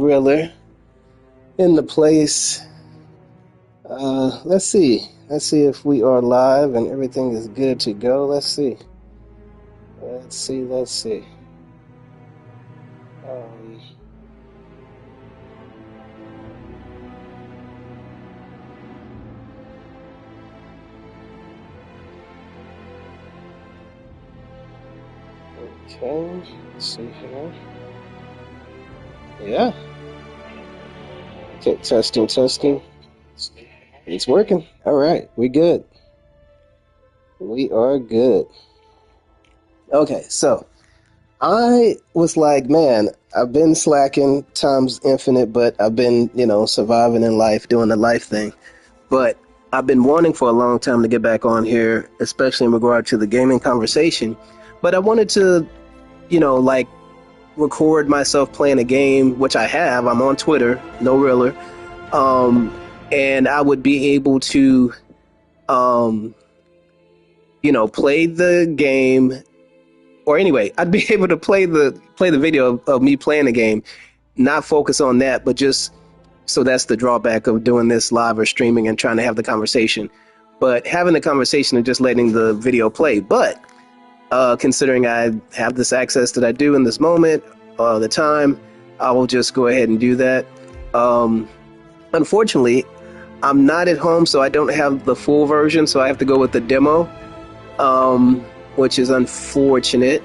Realer in the place. Let's see. Let's see if we are live and everything is good to go. Let's see. Let's see. Okay, let's see here. Yeah. Okay, testing. It's working. All right, we good. We are good. Okay, so I was like, man, I've been slacking times infinite, but I've been, surviving in life, doing the life thing. But I've been wanting for a long time to get back on here, especially in regard to the gaming conversation. But I wanted to, record myself playing a game, which I have. I'm on Twitter, no realer. And I would be able to, play the game. Or anyway, I'd be able to play the video of me playing the game, not focus on that, but just so that's the drawback of doing this live or streaming and trying to have the conversation. But having the conversation and just letting the video play. But considering I have this access that I do in this moment, the time, I will just go ahead and do that. Unfortunately, I'm not at home, so I don't have the full version, so I have to go with the demo. Which is unfortunate.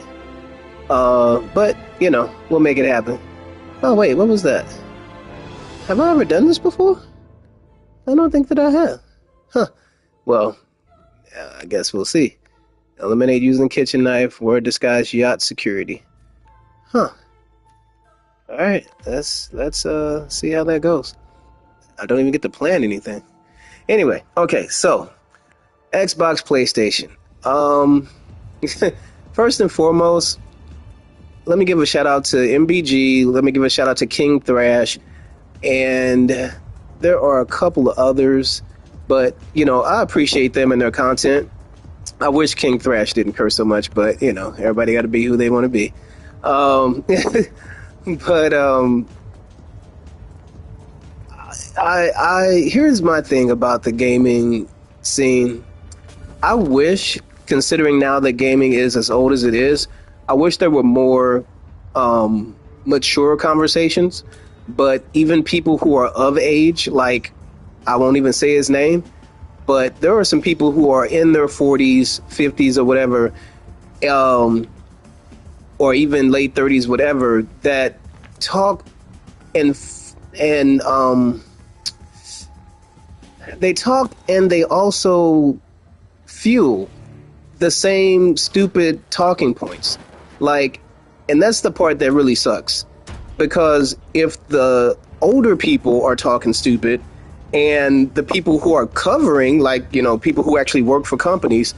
But, we'll make it happen. Oh, wait, what was that? Have I ever done this before? I don't think that I have. Huh. Well, I guess we'll see. Eliminate using kitchen knife, word disguise, yacht security. Huh. Alright, let's see how that goes. I don't even get to plan anything. Anyway, okay, so Xbox, PlayStation. First and foremost, let me give a shout out to MBG. Let me give a shout out to King Thrash, and there are a couple of others, but I appreciate them and their content. I wish King Thrash didn't curse so much, but everybody got to be who they want to be. But I here's my thing about the gaming scene. I wish, considering now that gaming is as old as it is, I wish there were more mature conversations. But even people who are of age, like, I won't even say his name, but there are some people who are in their 40s, 50s, or whatever, or even late 30s, whatever, that talk and they talk and they also fuel the same stupid talking points. Like, and that's the part that really sucks. Because if the older people are talking stupid and the people who are covering, like, people who actually work for companies,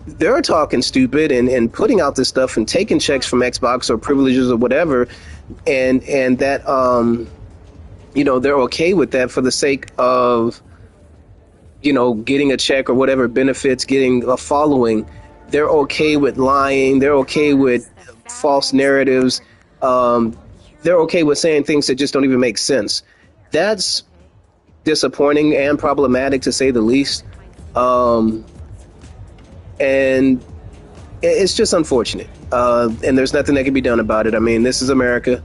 they're talking stupid and putting out this stuff and taking checks from Xbox or privileges or whatever, and that, they're okay with that for the sake of, getting a check or whatever benefits, getting a following. They're okay with lying. They're okay with false narratives. They're okay with saying things that just don't even make sense. That's disappointing and problematic, to say the least. And it's just unfortunate. And there's nothing that can be done about it. I mean, this is America.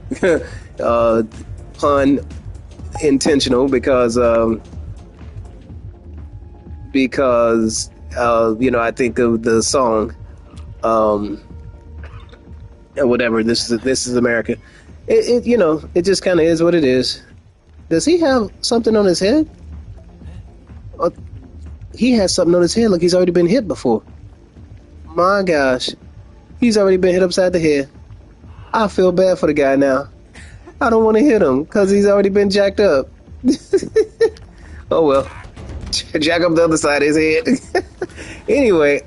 Pun intentional, because I think of the song, whatever. This is America. It just kind of is what it is. Does he have something on his head? He has something on his head like he's already been hit before. My gosh. He's already been hit upside the head. I feel bad for the guy now. I don't want to hit him because he's already been jacked up. Oh well. Jack up the other side of his head. Anyway,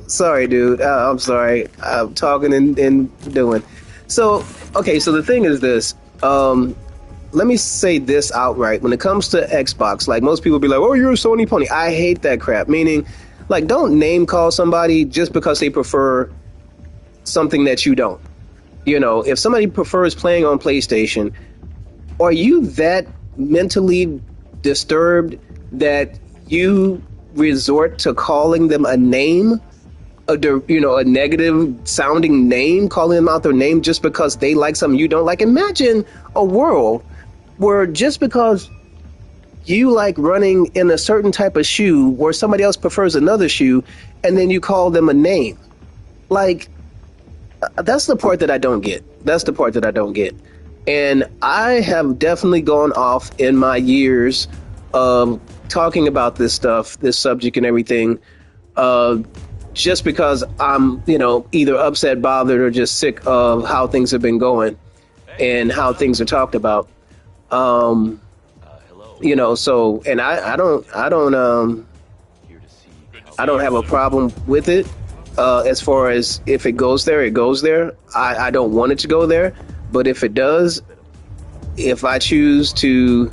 sorry, dude. I'm sorry. I'm talking and doing. So, okay, so the thing is this. Let me say this outright. When it comes to Xbox, like, most people be like, oh, you're a Sony pony. I hate that crap. Meaning, like, don't name call somebody just because they prefer something that you don't. If somebody prefers playing on PlayStation, are you that mentally disturbed that you resort to calling them a name, a negative sounding name, calling them out their name just because they like something you don't like? Imagine a world where just because you like running in a certain type of shoe where somebody else prefers another shoe, and then you call them a name. Like, that's the part that I don't get. That's the part that I don't get. And I have definitely gone off in my years of talking about this stuff, this subject and everything, uh, just because I'm, either upset, bothered, or just sick of how things have been going and how things are talked about. Um, so, and I don't have a problem with it. As far as if it goes there, it goes there. I don't want it to go there, but if it does, if I choose to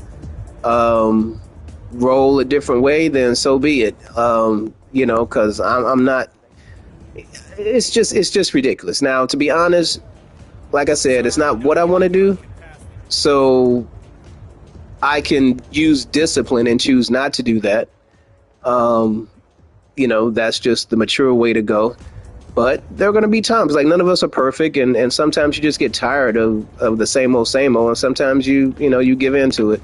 roll a different way, then so be it. Because I'm not. It's just ridiculous. Now, to be honest, like I said, it's not what I want to do, so I can use discipline and choose not to do that. Um, that's just the mature way to go. But there are going to be times, like, none of us are perfect, and sometimes you just get tired of the same old, and sometimes you give in to it.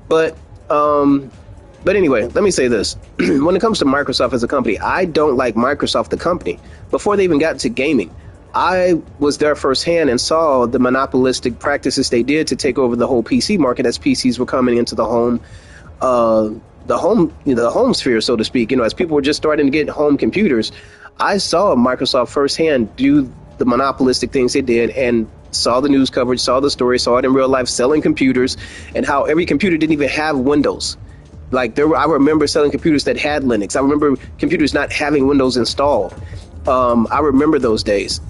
But but anyway, let me say this. When it comes to Microsoft as a company, I don't like Microsoft the company. Before they even got into gaming, I was there firsthand and saw the monopolistic practices they did to take over the whole PC market as PCs were coming into the home, the home sphere, so to speak. As people were just starting to get home computers, I saw Microsoft firsthand do the monopolistic things they did, and saw the news coverage, saw the story, saw it in real life, selling computers, and how every computer didn't even have Windows. Like, I remember selling computers that had Linux. I remember computers not having Windows installed. I remember those days.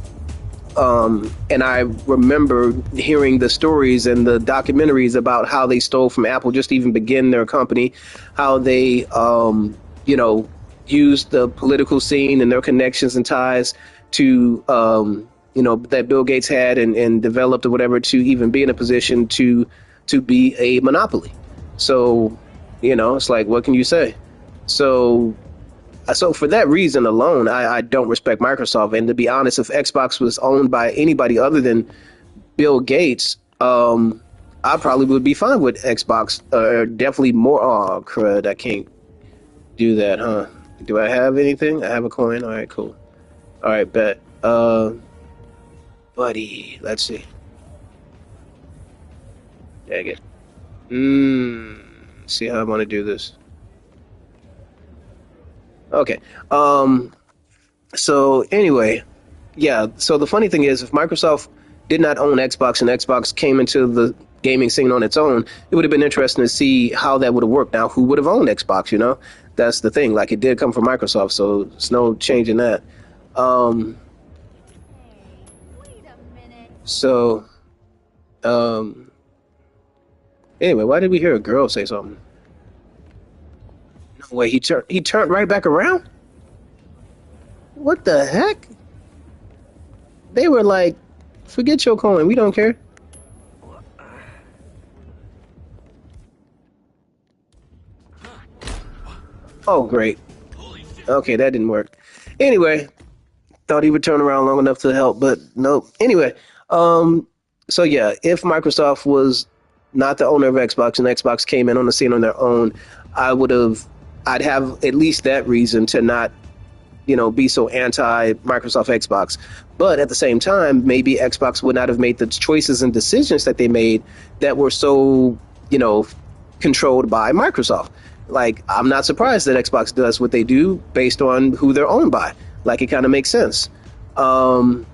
And I remember hearing the stories and the documentaries about how they stole from Apple just to even begin their company, how they, used the political scene and their connections and ties to, that Bill Gates had and developed or whatever to even be in a position to be a monopoly. So, it's like, what can you say? So for that reason alone, I don't respect Microsoft. And to be honest, if Xbox was owned by anybody other than Bill Gates, I probably would be fine with Xbox. Definitely more. Oh, crud. I can't do that, huh? Do I have anything? I have a coin. All right, cool. All right, bet. Buddy, let's see. Dang it. See how I want to do this. Okay. So anyway, yeah. So the funny thing is, if Microsoft did not own Xbox and Xbox came into the gaming scene on its own, it would have been interesting to see how that would have worked. Now, who would have owned Xbox? That's the thing. Like, it did come from Microsoft, so there's no changing that. Um, so, um, anyway, why did we hear a girl say something? No way, he turned right back around? What the heck? They were like, forget your coin, we don't care. Oh, great. Okay, that didn't work. Anyway, thought he would turn around long enough to help, but nope. Anyway, so yeah, if Microsoft was not the owner of Xbox and Xbox came in on the scene on their own, I'd have at least that reason to not, be so anti Microsoft Xbox. But at the same time, maybe Xbox would not have made the choices and decisions that they made that were so, controlled by Microsoft. Like, I'm not surprised that Xbox does what they do based on who they're owned by. Like, it kind of makes sense. But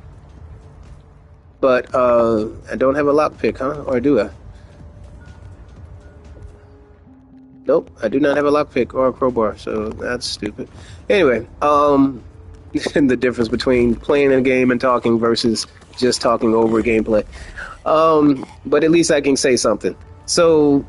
I don't have a lockpick, huh? Or do I? Nope, I do not have a lockpick or a crowbar, so that's stupid. Anyway, the difference between playing a game and talking versus just talking over gameplay. But at least I can say something. So,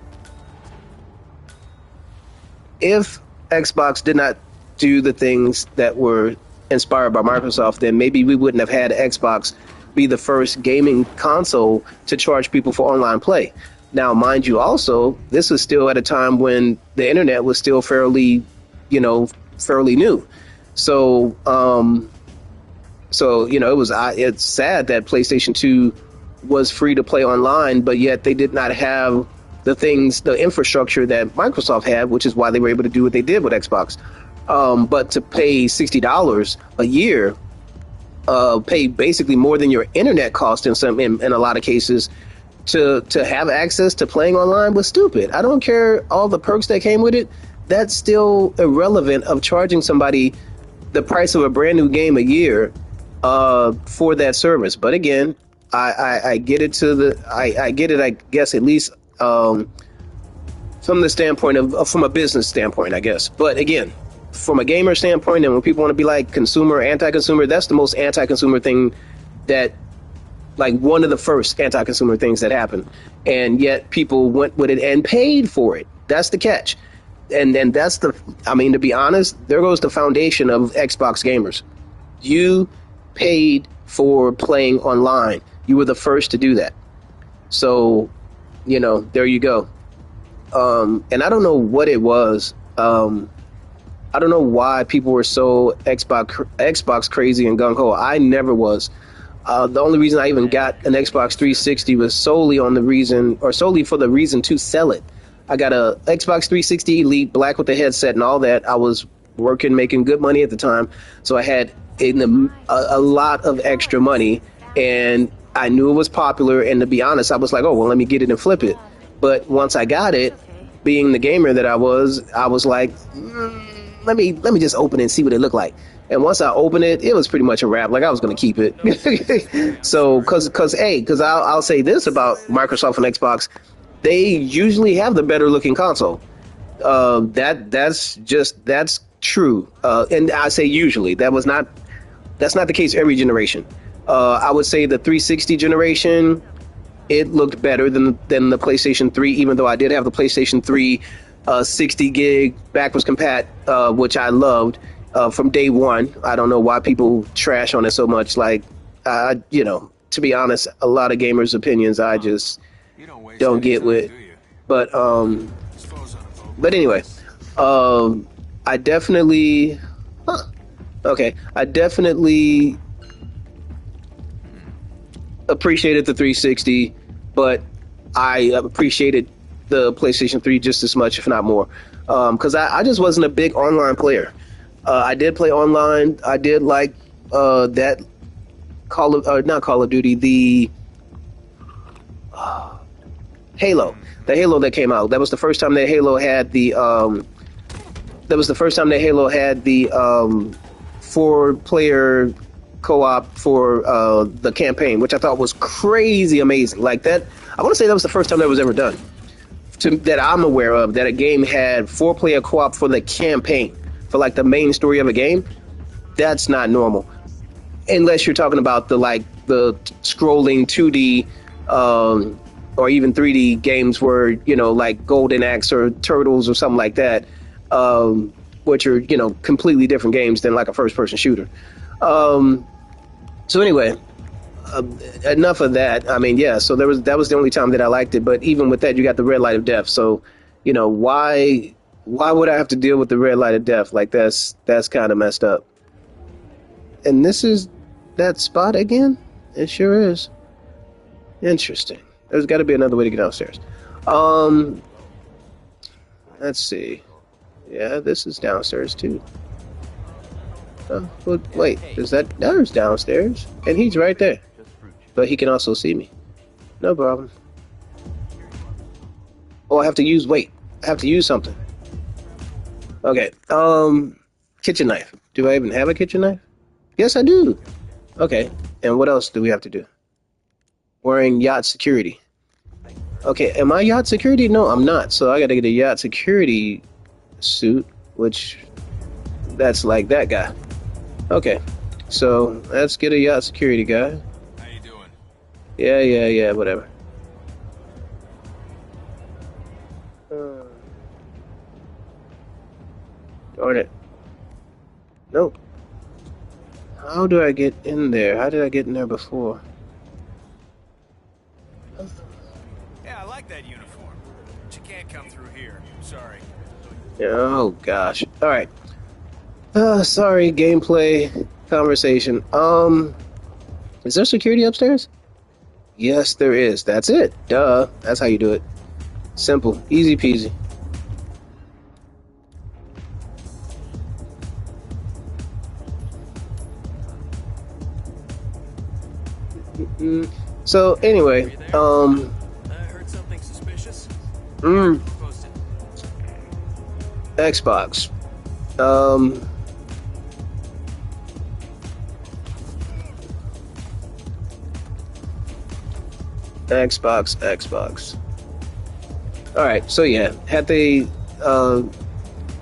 if Xbox did not do the things that were inspired by Microsoft, then maybe we wouldn't have had Xbox be the first gaming console to charge people for online play. Now, mind you, also, this was still at a time when the internet was still fairly, fairly new. So, it was it's sad that PlayStation 2 was free to play online, but yet they did not have the infrastructure that Microsoft had, which is why they were able to do what they did with Xbox. But to pay $60 a year, pay basically more than your internet cost in a lot of cases to have access to playing online was stupid. I don't care all the perks that came with it. That's still irrelevant of charging somebody the price of a brand new game a year for that service. But again, I get it I get it, I guess, at least from the standpoint from a business standpoint, I guess. But again, from a gamer standpoint, and when people want to be like consumer, anti-consumer, that's the most anti-consumer thing that, like, one of the first anti-consumer things that happened. And yet people went with it and paid for it. That's the catch. And then to be honest, there goes the foundation of Xbox gamers. You paid for playing online. You were the first to do that. So, there you go. And I don't know what it was. I don't know why people were so Xbox crazy and gung-ho. I never was. The only reason I even got an Xbox 360 was solely for the reason to sell it. I got a Xbox 360 Elite, black with the headset and all that. I was working, making good money at the time, so I had a lot of extra money, and I knew it was popular. And to be honest, I was like, oh, well, let me get it and flip it. But once I got it, being the gamer that I was like, let me just open it and see what it looked like. And once I opened it, it was pretty much a wrap. Like, I was going to keep it. So, because I'll say this about Microsoft and Xbox, they usually have the better looking console. That's true. And I say usually. That's not the case every generation. I would say the 360 generation, it looked better than the PlayStation 3, even though I did have the PlayStation 3 60 gig backwards compat, which I loved from day one. I don't know why people trash on it so much. Like, to be honest, a lot of gamers' opinions I just don't get with. But anyway, I definitely appreciated the 360, but I appreciated the PlayStation 3 just as much, if not more, because I just wasn't a big online player. I did play online. I did like that not Call of Duty, the Halo. The Halo that came out. That was the first time that Halo had the 4-player co-op for the campaign, which I thought was crazy amazing. Like that, I want to say that was the first time that was ever done, that I'm aware of, that a game had 4-player co-op for the campaign, for like the main story of a game. That's not normal, unless you're talking about the scrolling 2D or even 3D games where, like Golden Axe or Turtles or something like that, which are, completely different games than like a first-person shooter. So anyway, enough of that. I mean, yeah, so that was the only time that I liked it. But even with that, you got the red light of death. So, why would I have to deal with the red light of death? Like, that's kind of messed up. And this is that spot again? It sure is. Interesting. There's got to be another way to get downstairs. Let's see. Yeah, this is downstairs too. Well, wait, there's downstairs, and he's right there. But he can also see me. No problem. Oh, I have to use something. Okay, kitchen knife. Do I even have a kitchen knife? Yes, I do. Okay, and what else do we have to do? Wearing yacht security. Okay, am I yacht security? No, I'm not. So I gotta get a yacht security suit, which that's like that guy. Okay, so let's get a yacht security guy. How you doing? Yeah, whatever. Darn it. Nope. How do I get in there? How did I get in there before? Yeah, I like that uniform. can't come through here. Sorry. Oh gosh. All right. Sorry. Gameplay conversation. Is there security upstairs? Yes, there is. That's it. Duh. That's how you do it. Simple. Easy peasy. So anyway, I heard something suspicious. Posted. Xbox. Xbox. All right, so yeah, had they,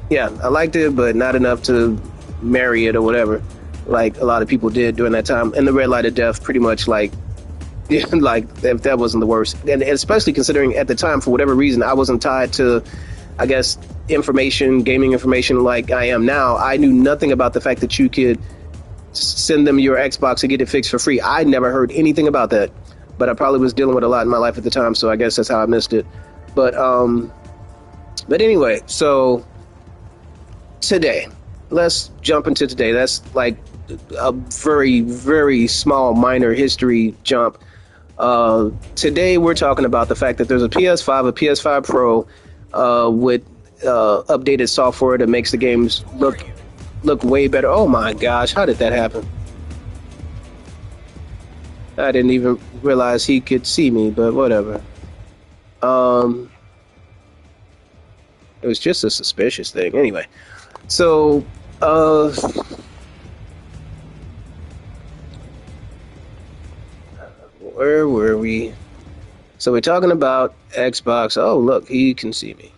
yeah, I liked it, but not enough to marry it or whatever, like a lot of people did during that time. And the red light of death, pretty much like, like if that wasn't the worst, and especially considering at the time, for whatever reason, I wasn't tied to, I guess, gaming information like I am now. I knew nothing about the fact that you could send them your Xbox and get it fixed for free. I never heard anything about that, but I probably was dealing with a lot in my life at the time, so I guess that's how I missed it. But anyway, so today, let's jump into today. That's like a very, very small, minor history jump. Today we're talking about the fact that there's a PS5 Pro with updated software that makes the games look way better. Oh my gosh, how did that happen? I didn't even realize he could see me, but whatever. It was just a suspicious thing. Anyway, so where were we? So we're talking about Xbox. Oh, look, he can see me.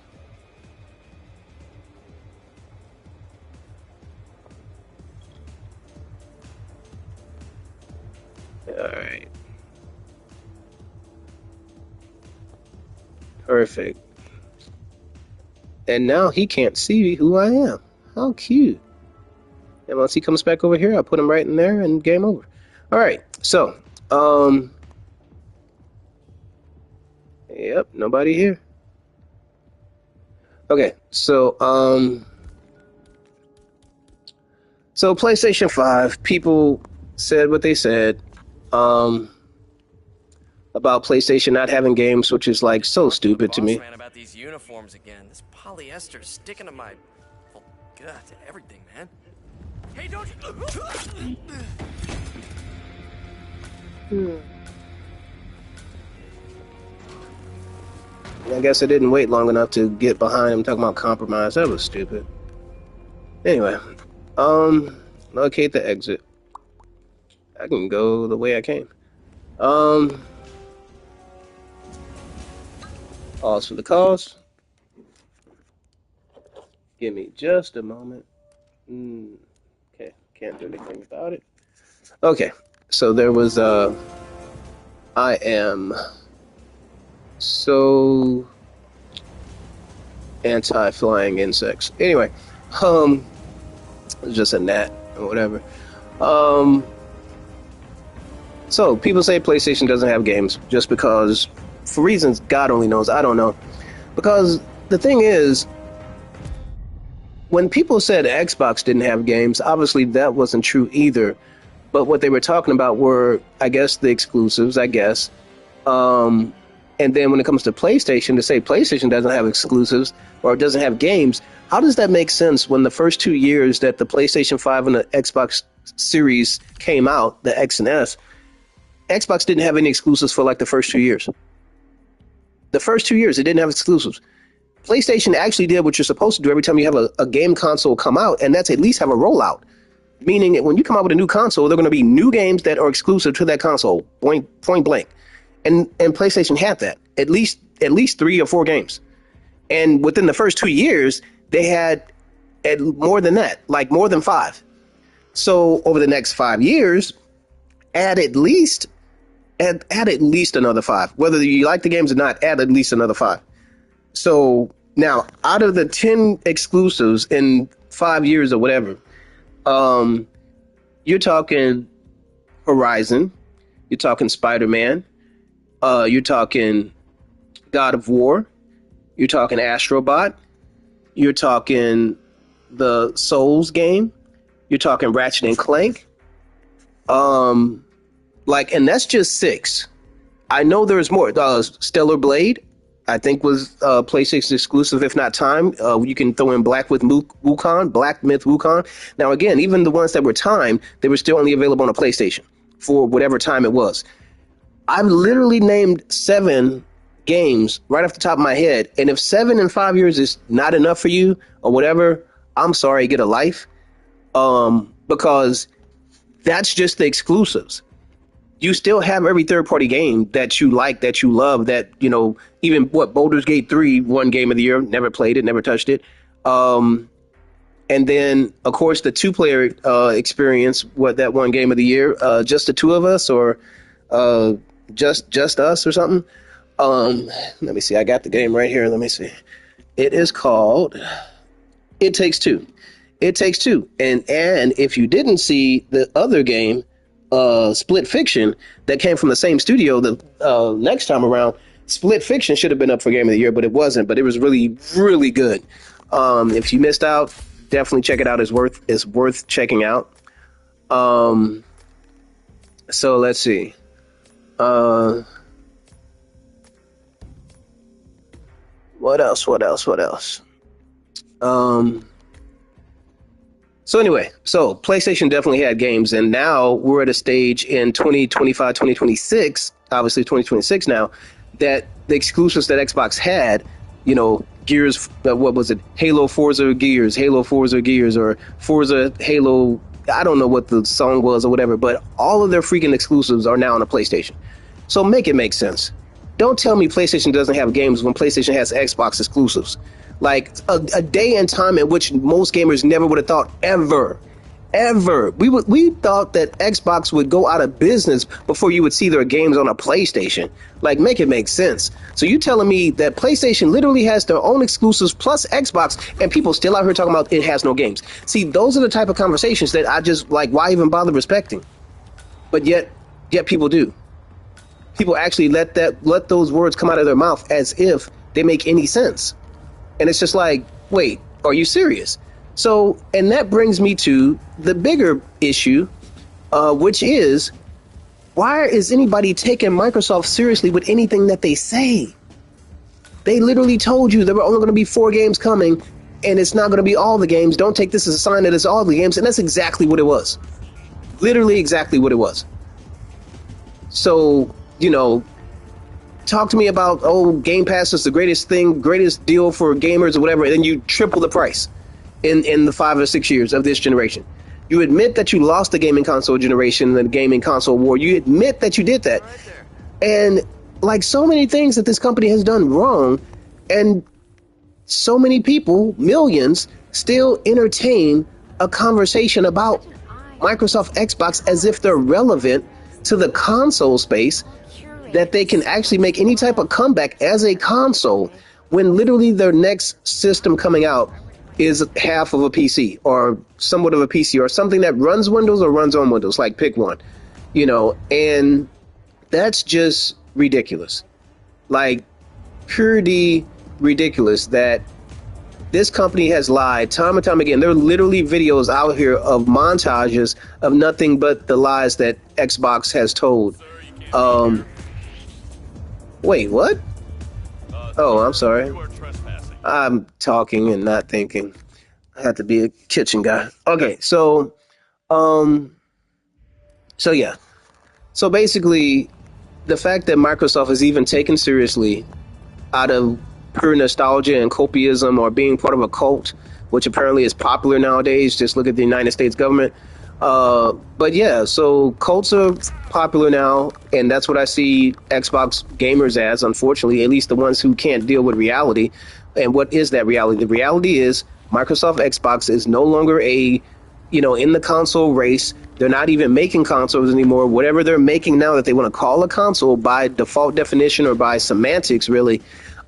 All right. Perfect. And now he can't see who I am. How cute. And once he comes back over here, I'll put him right in there and game over. All right. So, yep, nobody here. Okay. So PlayStation 5, people said what they said about PlayStation not having games, which is like so stupid to me. Man, about these uniforms again. This polyester sticking to my, oh god, to everything, man. Hey, don't you? I guess I didn't wait long enough to get behind him talking about compromise. That was stupid. Anyway, locate the exit. I can go the way I came. Pause for the cause. Give me just a moment. Okay, can't do anything about it. Okay, so there was I am so anti-flying insects. Anyway, it's just a gnat or whatever. So people say PlayStation doesn't have games just because, for reasons God only knows. I don't know. Because the thing is, when people said Xbox didn't have games, obviously that wasn't true either. But what they were talking about were, I guess, the exclusives, I guess. And then when it comes to PlayStation, to say PlayStation doesn't have exclusives or doesn't have games, how does that make sense when the first 2 years that the PlayStation 5 and the Xbox Series came out, the X and S, Xbox didn't have any exclusives for like the first 2 years. The first 2 years, it didn't have exclusives. PlayStation actually did what you're supposed to do every time you have a game console come out, and that's at least have a rollout. Meaning that when you come out with a new console, there are going to be new games that are exclusive to that console, point blank. And PlayStation had that, at least 3 or 4 games. And within the first 2 years, they had more than that, like more than 5. So over the next 5 years, add at least another 5. Whether you like the games or not, add at least another 5. So now, out of the 10 exclusives in 5 years or whatever, you're talking Horizon, you're talking Spider-Man, you're talking God of War, You're talking Astrobot. You're talking the Souls game. You're talking Ratchet and Clank. And that's just 6. I know there's more. Stellar Blade, I think, was PlayStation exclusive, if not timed. You can throw in Black Myth Wukong. Now, again, even the ones that were timed, they were still only available on a PlayStation for whatever time it was. I've literally named 7 games right off the top of my head, and if 7 in 5 years is not enough for you or whatever, I'm sorry, get a life. Because that's just the exclusives. You still have every third-party game that you like, that you love, that, even Baldur's Gate 3 won Game of the Year, never played it, never touched it. And then, of course, the 2-player experience, that won Game of the Year, Just the Two of Us, or Just Us or something. Let me see, I got the game right here, let me see. It is called It Takes Two. It Takes Two. And if you didn't see the other game, Split Fiction, that came from the same studio the next time around, Split Fiction should have been up for Game of the Year, but it wasn't. But it was really, really good. If you missed out, definitely check it out. It's worth checking out. So let's see. What else? So anyway, PlayStation definitely had games, and now we're at a stage in 2025, 2026, obviously 2026 now, that the exclusives that Xbox had, Gears, what was it? Halo Forza Gears, or Forza Halo, I don't know what the song was or whatever, but all of their freaking exclusives are now on the PlayStation. So make it make sense. Don't tell me PlayStation doesn't have games when PlayStation has Xbox exclusives. Like a day and time in which most gamers never would have thought ever. We thought that Xbox would go out of business before you would see their games on a PlayStation. Like, make it make sense. So you telling me that PlayStation literally has their own exclusives plus Xbox, and people still out here talking about it has no games. See, those are the type of conversations that I just, why even bother respecting? But yet people do. People actually let those words come out of their mouth as if they make any sense. And it's just like, wait, are you serious? So, and that brings me to the bigger issue, which is, why is anybody taking Microsoft seriously with anything that they say? They literally told you there were only going to be 4 games coming, and it's not going to be all the games. Don't take this as a sign that it's all the games. And that's exactly what it was. Literally exactly what it was. So, talk to me about, Game Pass is the greatest deal for gamers or whatever, and then you triple the price in the 5 or 6 years of this generation. You admit that you lost the gaming console generation, the gaming console war. You admit that you did that. And so many things that this company has done wrong, and so many people, millions, still entertain a conversation about Microsoft Xbox as if they're relevant to the console space, that they can actually make any type of comeback as a console when literally their next system coming out is half of a PC or somewhat of a PC or something that runs Windows or runs on Windows, pick one, and that's just ridiculous. Purely ridiculous that this company has lied time and time again. There are literally videos out here of montages of nothing but the lies that Xbox has told. Wait, what? Oh, I'm sorry. I'm talking and not thinking. I have to be a kitchen guy. Okay, so yeah. So basically, the fact that Microsoft is even taken seriously out of pure nostalgia and copiism or being part of a cult, which apparently is popular nowadays. Just look at the United States government. But yeah, so cults are popular now, and that's what I see Xbox gamers as, unfortunately, at least the ones who can't deal with reality. And what is that reality? The reality is Microsoft Xbox is no longer in the console race. They're not even making consoles anymore. Whatever they're making now that they want to call a console by default definition or by semantics, really,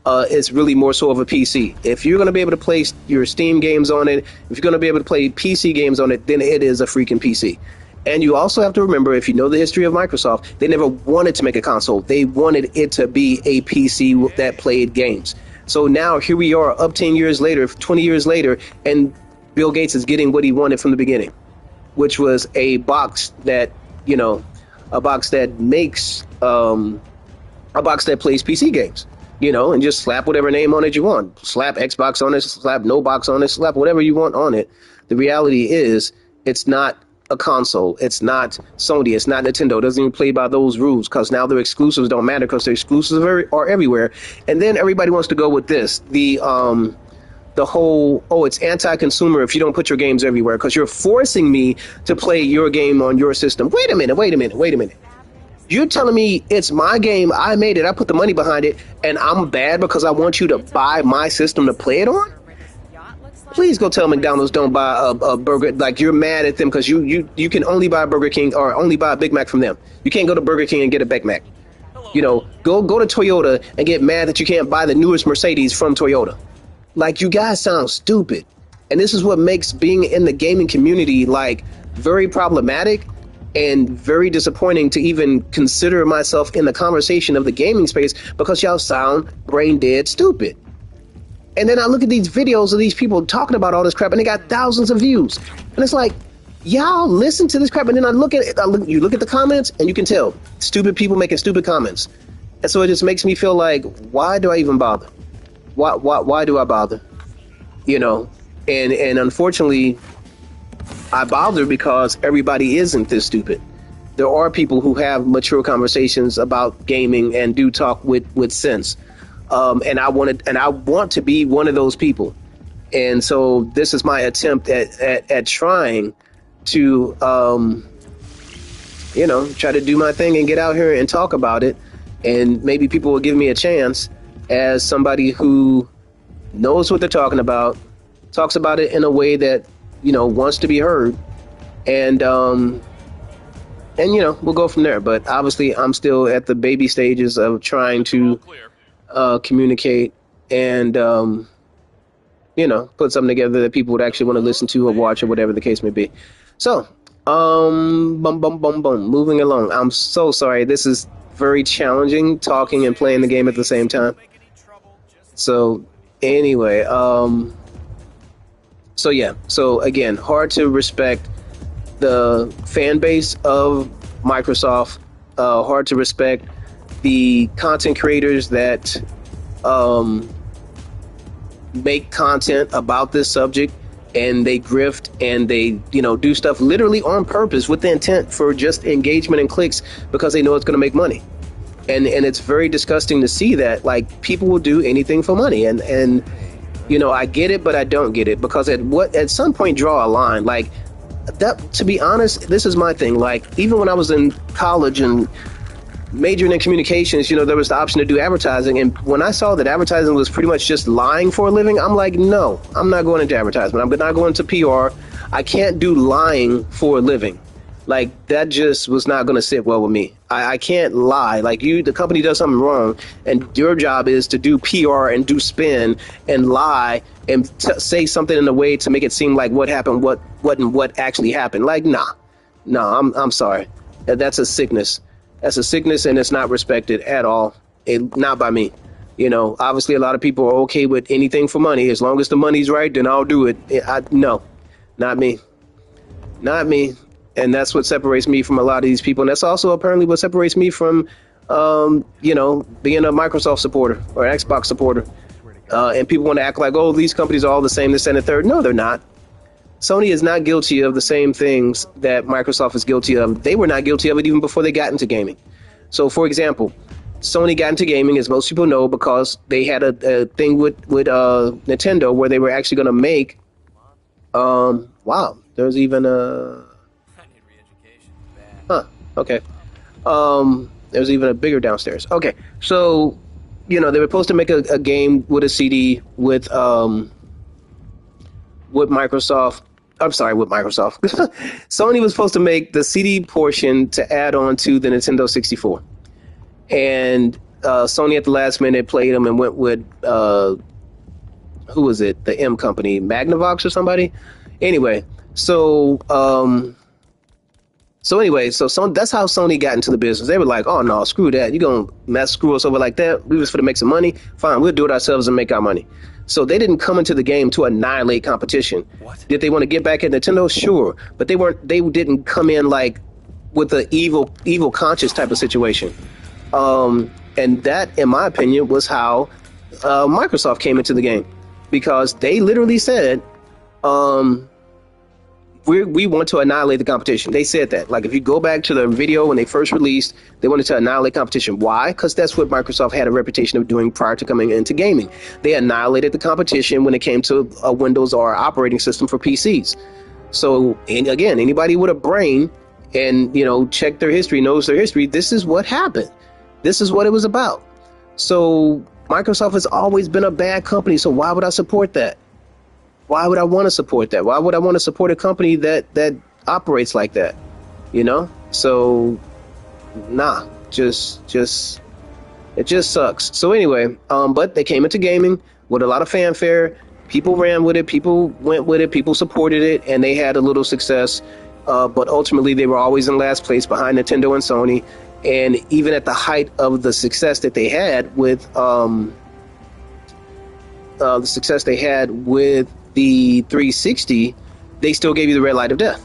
it's really more so of a PC. If you're going to be able to play your Steam games on it, if you're going to be able to play PC games on it, then it is a freaking PC. And you also have to remember, if you know the history of Microsoft, they never wanted to make a console. They wanted it to be a PC that played games. So now here we are, up 10 years later, 20 years later, and Bill Gates is getting what he wanted from the beginning, which was a box that, you know, a box that makes a box that plays PC games, you know, and just slap whatever name on it you want. Slap Xbox on it, slap no box on it, slap whatever you want on it. The reality is, it's not a console. It's not Sony. It's not Nintendo. It doesn't even play by those rules, because now their exclusives don't matter, because their exclusives are everywhere. And then everybody wants to go with this. The whole, oh, it's anti-consumer if you don't put your games everywhere, because you're forcing me to play your game on your system. Wait a minute. You're telling me it's my game, I made it, I put the money behind it, and I'm bad because I want you to buy my system to play it on? Please go tell McDonald's don't buy a burger. Like, you're mad at them because you can only buy Burger King or only buy a Big Mac from them. You can't go to Burger King and get a Big Mac. You know, go to Toyota and get mad that you can't buy the newest Mercedes from Toyota. Like, you guys sound stupid. And this is what makes being in the gaming community, like, very problematic and very disappointing to even consider myself in the conversation of the gaming space, because y'all sound brain dead stupid. And then I look at these videos of these people talking about all this crap, and they got thousands of views. And it's like, y'all listen to this crap. And then you look at the comments, and you can tell stupid people making stupid comments. And so it just makes me feel like, why do I even bother? Why do I bother? You know, and unfortunately, I bother because everybody isn't this stupid. There are people who have mature conversations about gaming and do talk with sense. And I want to be one of those people. And so this is my attempt at trying to, you know, try to do my thing and get out here and talk about it. And maybe people will give me a chance as somebody who knows what they're talking about, talks about it in a way that, you know, wants to be heard. And you know, we'll go from there. But obviously, I'm still at the baby stages of trying to communicate and, you know, put something together that people would actually want to listen to or watch or whatever the case may be. So, moving along. I'm so sorry. This is very challenging, talking and playing the game at the same time. So, anyway, so yeah. So again, hard to respect the fan base of Microsoft. Hard to respect the content creators that make content about this subject, and they grift and they, you know, do stuff literally on purpose with the intent for just engagement and clicks because they know it's going to make money. And it's very disgusting to see that, like, people will do anything for money. And you know, I get it, but I don't get it, because at some point draw a line. Like, that, to be honest, this is my thing. Like, even when I was in college and majoring in communications, you know, there was the option to do advertising. And when I saw that advertising was pretty much just lying for a living, I'm like, no, I'm not going into advertisement. I'm not going into PR. I can't do lying for a living. Like, that just was not going to sit well with me. I can't lie. Like, the company does something wrong, and your job is to do PR and do spin and lie and say something in a way to make it seem like what happened, what actually happened. Like, nah, I'm sorry. That's a sickness. That's a sickness, and it's not respected at all. Not by me. You know, obviously a lot of people are okay with anything for money. As long as the money's right, then I'll do it. No, not me. Not me. And that's what separates me from a lot of these people. And that's also apparently what separates me from, you know, being a Microsoft supporter or Xbox supporter. And people want to act like, oh, these companies are all the same, this and the third. No, they're not. Sony is not guilty of the same things that Microsoft is guilty of. They were not guilty of it even before they got into gaming. So, for example, Sony got into gaming, as most people know, because they had a thing with Nintendo where they were actually going to make, wow, there's even a... Huh, okay. There's even a bigger downstairs. Okay, so, you know, they were supposed to make a game with a CD with Microsoft. I'm sorry, with Microsoft. Sony was supposed to make the CD portion to add on to the Nintendo 64. And Sony at the last minute played them and went with, who was it? The M company, Magnavox or somebody? Anyway, so... So anyway, that's how Sony got into the business. They were like, "Oh no, screw that! You gonna screw us over like that? We was for to make some money. Fine, we'll do it ourselves and make our money." So they didn't come into the game to annihilate competition. What? Did they want to get back at Nintendo? Sure, but they weren't. They didn't come in like with the evil conscious type of situation. And that, in my opinion, was how Microsoft came into the game, because they literally said, we want to annihilate the competition. They said that. Like, if you go back to the video when they first released, they wanted to annihilate competition. Why? Because that's what Microsoft had a reputation of doing prior to coming into gaming. They annihilated the competition when it came to a Windows or operating system for PCs. So, and again, anybody with a brain and, check their history, knows their history, this is what happened. This is what it was about. So Microsoft has always been a bad company. So why would I support that? Why would I want to support that? Why would I want to support a company that operates like that? So nah, it just sucks. So anyway, but they came into gaming with a lot of fanfare. People ran with it. People went with it. People supported it, and they had a little success. But ultimately, they were always in last place behind Nintendo and Sony. And even at the height of the success that they had with the 360, they still gave you the red light of death.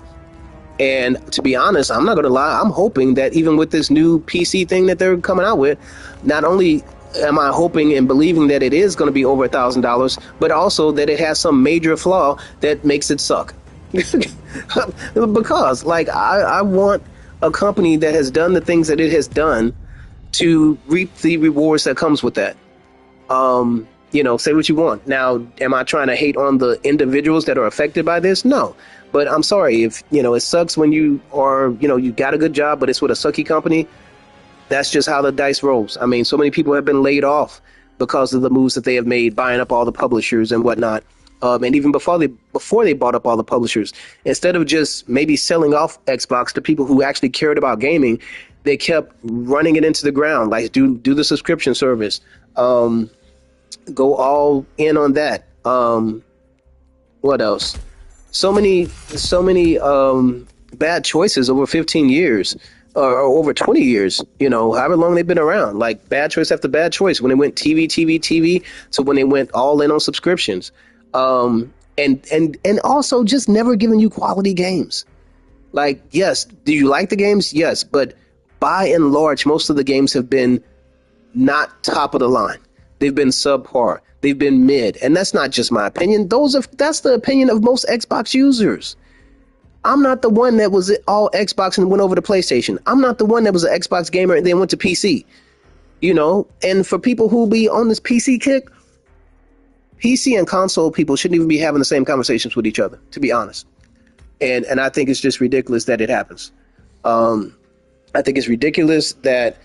And to be honest, I'm not going to lie, I'm hoping that even with this new PC thing that they're coming out with, not only am I hoping and believing that it is going to be over $1,000, but also that it has some major flaw that makes it suck. Because, like, I want a company that has done the things that it has done to reap the rewards that comes with that. Say what you want. Now, am I trying to hate on the individuals that are affected by this? No. But I'm sorry, if, it sucks when you are, you got a good job, but it's with a sucky company. That's just how the dice rolls. I mean, so many people have been laid off because of the moves that they have made, buying up all the publishers and whatnot. And even before they bought up all the publishers, instead of just maybe selling off Xbox to people who actually cared about gaming, they kept running it into the ground. Like, do the subscription service, go all in on that. What else? So many bad choices over 15 years or over 20 years. However long they've been around. Like, bad choice after bad choice. When they went TV to when they went all in on subscriptions. And also just never giving you quality games. Like, yes, do you like the games? Yes, but by and large, most of the games have been not top of the line. They've been subpar. They've been mid. And that's not just my opinion. That's the opinion of most Xbox users. I'm not the one that was all Xbox and went over to PlayStation. I'm not the one that was an Xbox gamer and then went to PC. And for people who be on this PC kick, PC and console people shouldn't even be having the same conversations with each other, to be honest. And I think it's just ridiculous that it happens. I think it's ridiculous that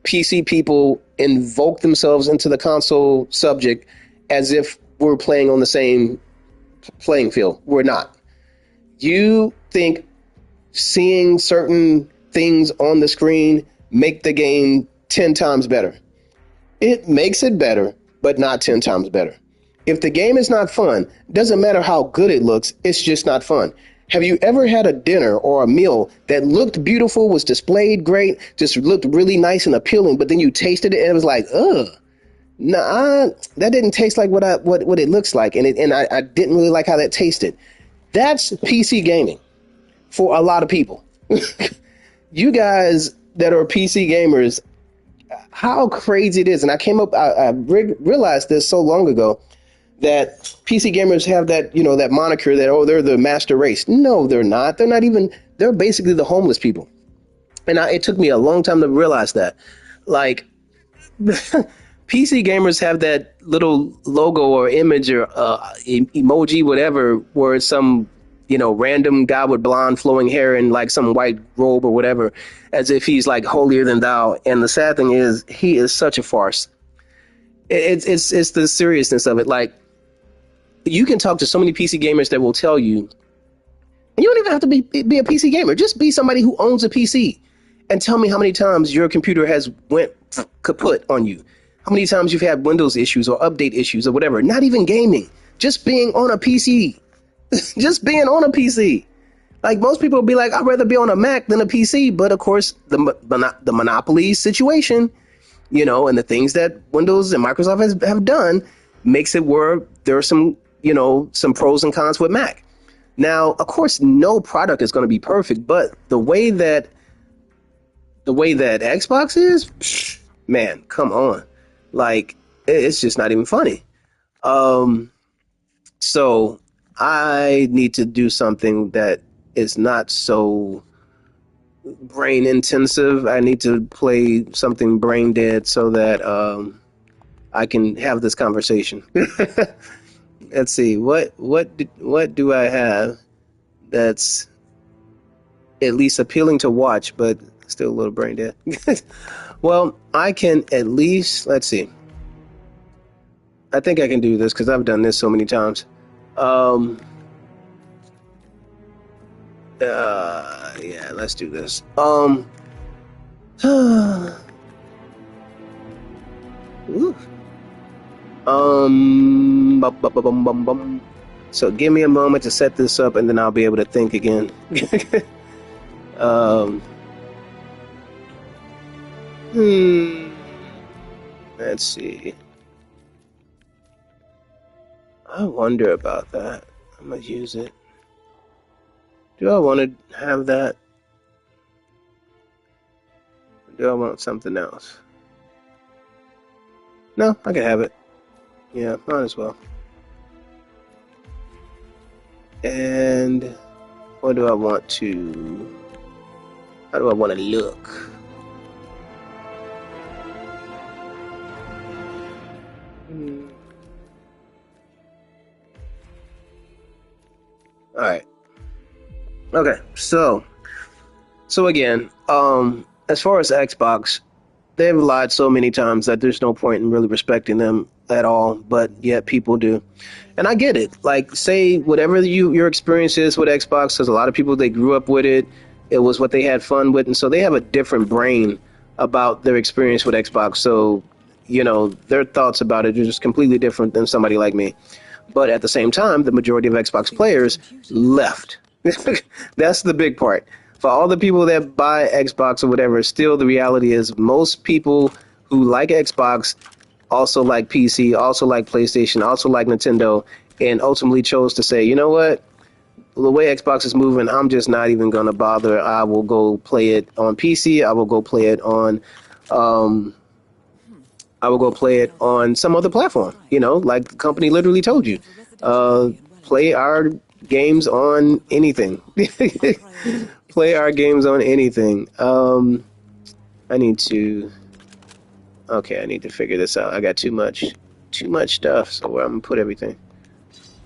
PC people invoke themselves into the console subject as if we're playing on the same playing field. We're not. You think seeing certain things on the screen make the game 10 times better. It makes it better, but not 10 times better. If the game is not fun, doesn't matter how good it looks, it's just not fun. Have you ever had a dinner or a meal that looked beautiful, was displayed great, just looked really nice and appealing, but then you tasted it and it was like, ugh, nah, that didn't taste like what it looks like, and I didn't really like how that tasted. That's PC gaming for a lot of people. You guys that are PC gamers, how crazy it is. And I realized this so long ago, that PC gamers have that, that moniker that, oh, they're the master race. No, they're not. They're not even, they're basically the homeless people. And it took me a long time to realize that. Like, PC gamers have that little logo or image or emoji, whatever, where it's some, random guy with blonde flowing hair and like some white robe or whatever, as if he's like holier than thou. And the sad thing is, he is such a farce. It's the seriousness of it. Like, you can talk to so many PC gamers that will tell you, and you don't even have to be a PC gamer. Just be somebody who owns a PC and tell me how many times your computer has went kaput on you. How many times you've had Windows issues or update issues or whatever. Not even gaming. Just being on a PC. Just being on a PC. Like most people would be like, I'd rather be on a Mac than a PC. But of course, the monopoly situation, and the things that Windows and Microsoft have done makes it where there are some pros and cons with Mac. Now, of course, no product is going to be perfect, but the way that Xbox is, man, come on. Like, it's just not even funny. Um, so I need to do something that is not so brain intensive. I need to play something brain dead so that I can have this conversation. Let's see, what do I have that's at least appealing to watch, but still a little brain dead. Well, I can at least, let's see. I think I can do this because I've done this so many times. Yeah, let's do this. Ooh. Bum, bum, bum. So give me a moment to set this up, and then I'll be able to think again. um, let's see. I wonder about that. I'm gonna use it. Do I want to have that? Or do I want something else? No, I can have it. Yeah, might as well. And what do I want to... How do I want to look? All right. Okay, so again, as far as Xbox, they've lied so many times that there's no point in really respecting them at all, but yet people do. And I get it. Like, say whatever your experience is with Xbox, because a lot of people, they grew up with it. It was what they had fun with, and so they have a different brain about their experience with Xbox. So, their thoughts about it are just completely different than somebody like me. But at the same time, the majority of Xbox players left. That's the big part. For all the people that buy Xbox or whatever, still the reality is most people who like Xbox also like PC, also like PlayStation, also like Nintendo, and ultimately chose to say, you know what? The way Xbox is moving, I'm just not even going to bother. I will go play it on PC. I will go play it on some other platform, like the company literally told you. Play our games on anything. Play our games on anything. I need to figure this out. I got too much stuff, so where I'm going to put everything.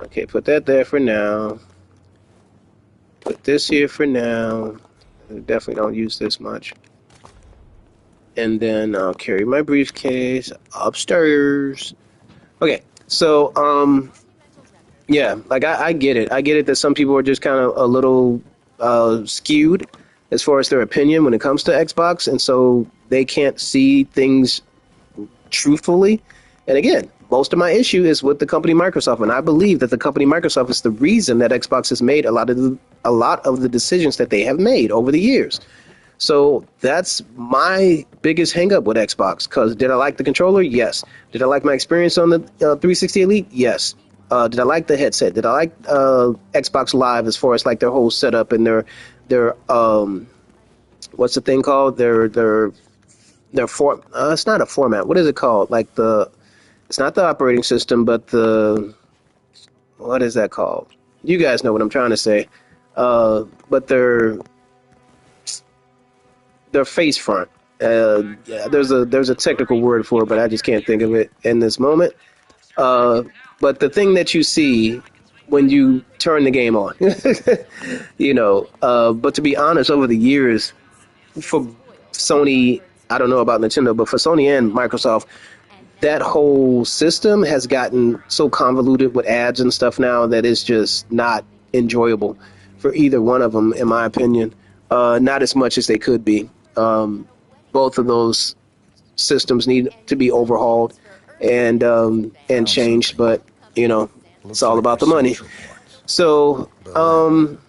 Okay, put that there for now. Put this here for now. I definitely don't use this much. And then I'll carry my briefcase upstairs. Okay, so yeah, like I get it. I get it that some people are just kind of a little skewed as far as their opinion when it comes to Xbox, and so they can't see things truthfully. And again, most of my issue is with the company Microsoft, and I believe that the company Microsoft is the reason that Xbox has made a lot of the decisions that they have made over the years. So that's my biggest hang-up with Xbox. Because did I like the controller? Yes. Did I like my experience on the 360 Elite? Yes. Did I like the headset? Did I like Xbox Live as far as like their whole setup and their what's the thing called? Their it's not a format. What is it called? Like it's not the operating system, but what is that called? You guys know what I'm trying to say. But their face front. Yeah, there's a technical word for it, but I just can't think of it in this moment. But the thing that you see when you turn the game on, but to be honest, over the years, for Sony, I don't know about Nintendo, but for Sony and Microsoft, that whole system has gotten so convoluted with ads and stuff now that it's just not enjoyable for either one of them, in my opinion. Not as much as they could be. Both of those systems need to be overhauled and changed, but it's all about the money. So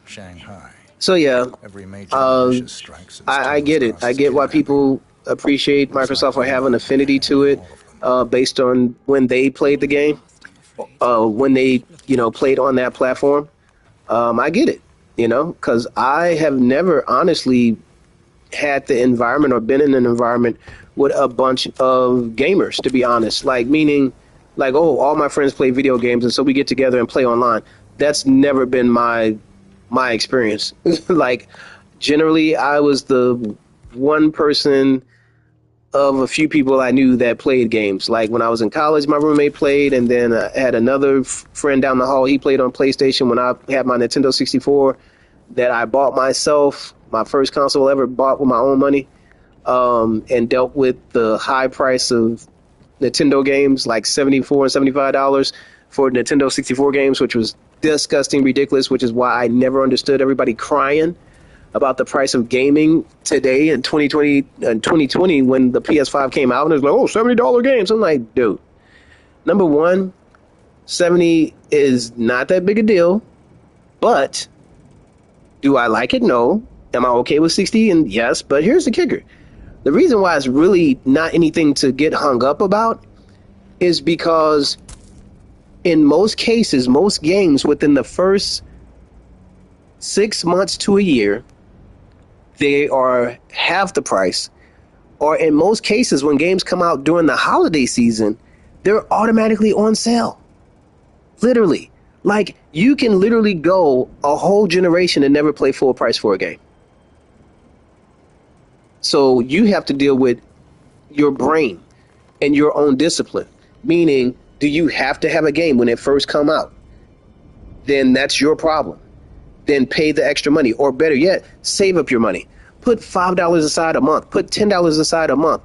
Shanghai. So yeah, Every major uh, militia strike since I Tombs get it. I crossed is get why kidnapping. people appreciate Looks like Microsoft or they have an know they're affinity to handling it, all of them. based on when they played the game, when they played on that platform. I get it, because I have never honestly had the environment or been in an environment with a bunch of gamers, to be honest. Like, meaning, like, oh, all my friends play video games, and so we get together and play online. That's never been my experience. Like, generally, I was the one person of a few people I knew that played games. Like when I was in college, my roommate played, and then I had another friend down the hall. He played on PlayStation when I had my Nintendo 64 that I bought myself, my first console ever bought with my own money, and dealt with the high price of Nintendo games, like $74 and $75 for Nintendo 64 games, which was disgusting, ridiculous, which is why I never understood everybody crying about the price of gaming today in 2020 when the PS5 came out and it was like, oh, $70 games. I'm like, dude, number one, 70 is not that big a deal, but do I like it? No. Am I okay with 60? And yes, but here's the kicker. The reason why it's really not anything to get hung up about is because in most cases, most games within the first 6 months to a year, they are half the price. Or in most cases, when games come out during the holiday season, they're automatically on sale. Literally. Like, you can literally go a whole generation and never play full price for a game. So you have to deal with your brain and your own discipline. Meaning, do you have to have a game when it first come out? Then that's your problem. Then pay the extra money. Or better yet, save up your money. Put $5 aside a month. Put $10 aside a month,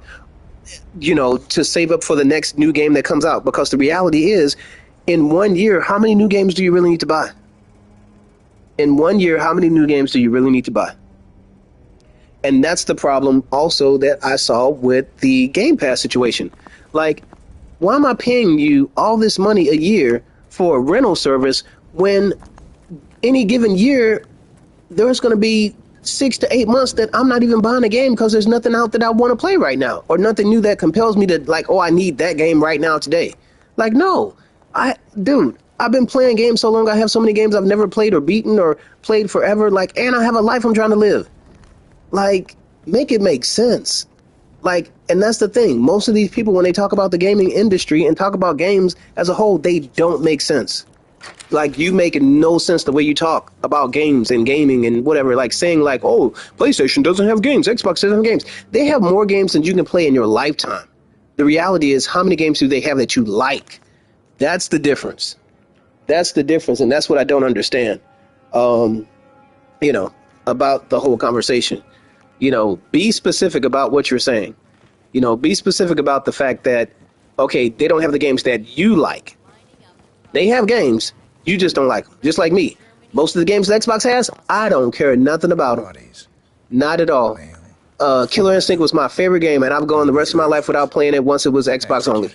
to save up for the next new game that comes out. Because the reality is, in 1 year, how many new games do you really need to buy? In 1 year, how many new games do you really need to buy? And that's the problem also that I saw with the Game Pass situation. Like, why am I paying you all this money a year for a rental service when any given year there's going to be 6 to 8 months that I'm not even buying a game because there's nothing out that I want to play right now, or nothing new that compels me to, like, oh, I need that game right now today. Like, no, dude, I've been playing games so long. I have so many games I've never played or beaten or played forever. Like, and I have a life I'm trying to live. Like, make it make sense. Like, and that's the thing. Most of these people, when they talk about the gaming industry and talk about games as a whole, they don't make sense. Like, you make no sense the way you talk about games and gaming and whatever. Like, saying like, oh, PlayStation doesn't have games, Xbox doesn't have games. They have more games than you can play in your lifetime. The reality is, how many games do they have that you like? That's the difference. That's the difference, and that's what I don't understand. Um, about the whole conversation. Be specific about what you're saying. Be specific about the fact that, okay, they don't have the games that you like. They have games, you just don't like them. Just like me. Most of the games that Xbox has, I don't care nothing about them. Bodies. Not at all. Killer Instinct was my favorite game, and I've gone the rest of my life without playing it once it was Xbox only.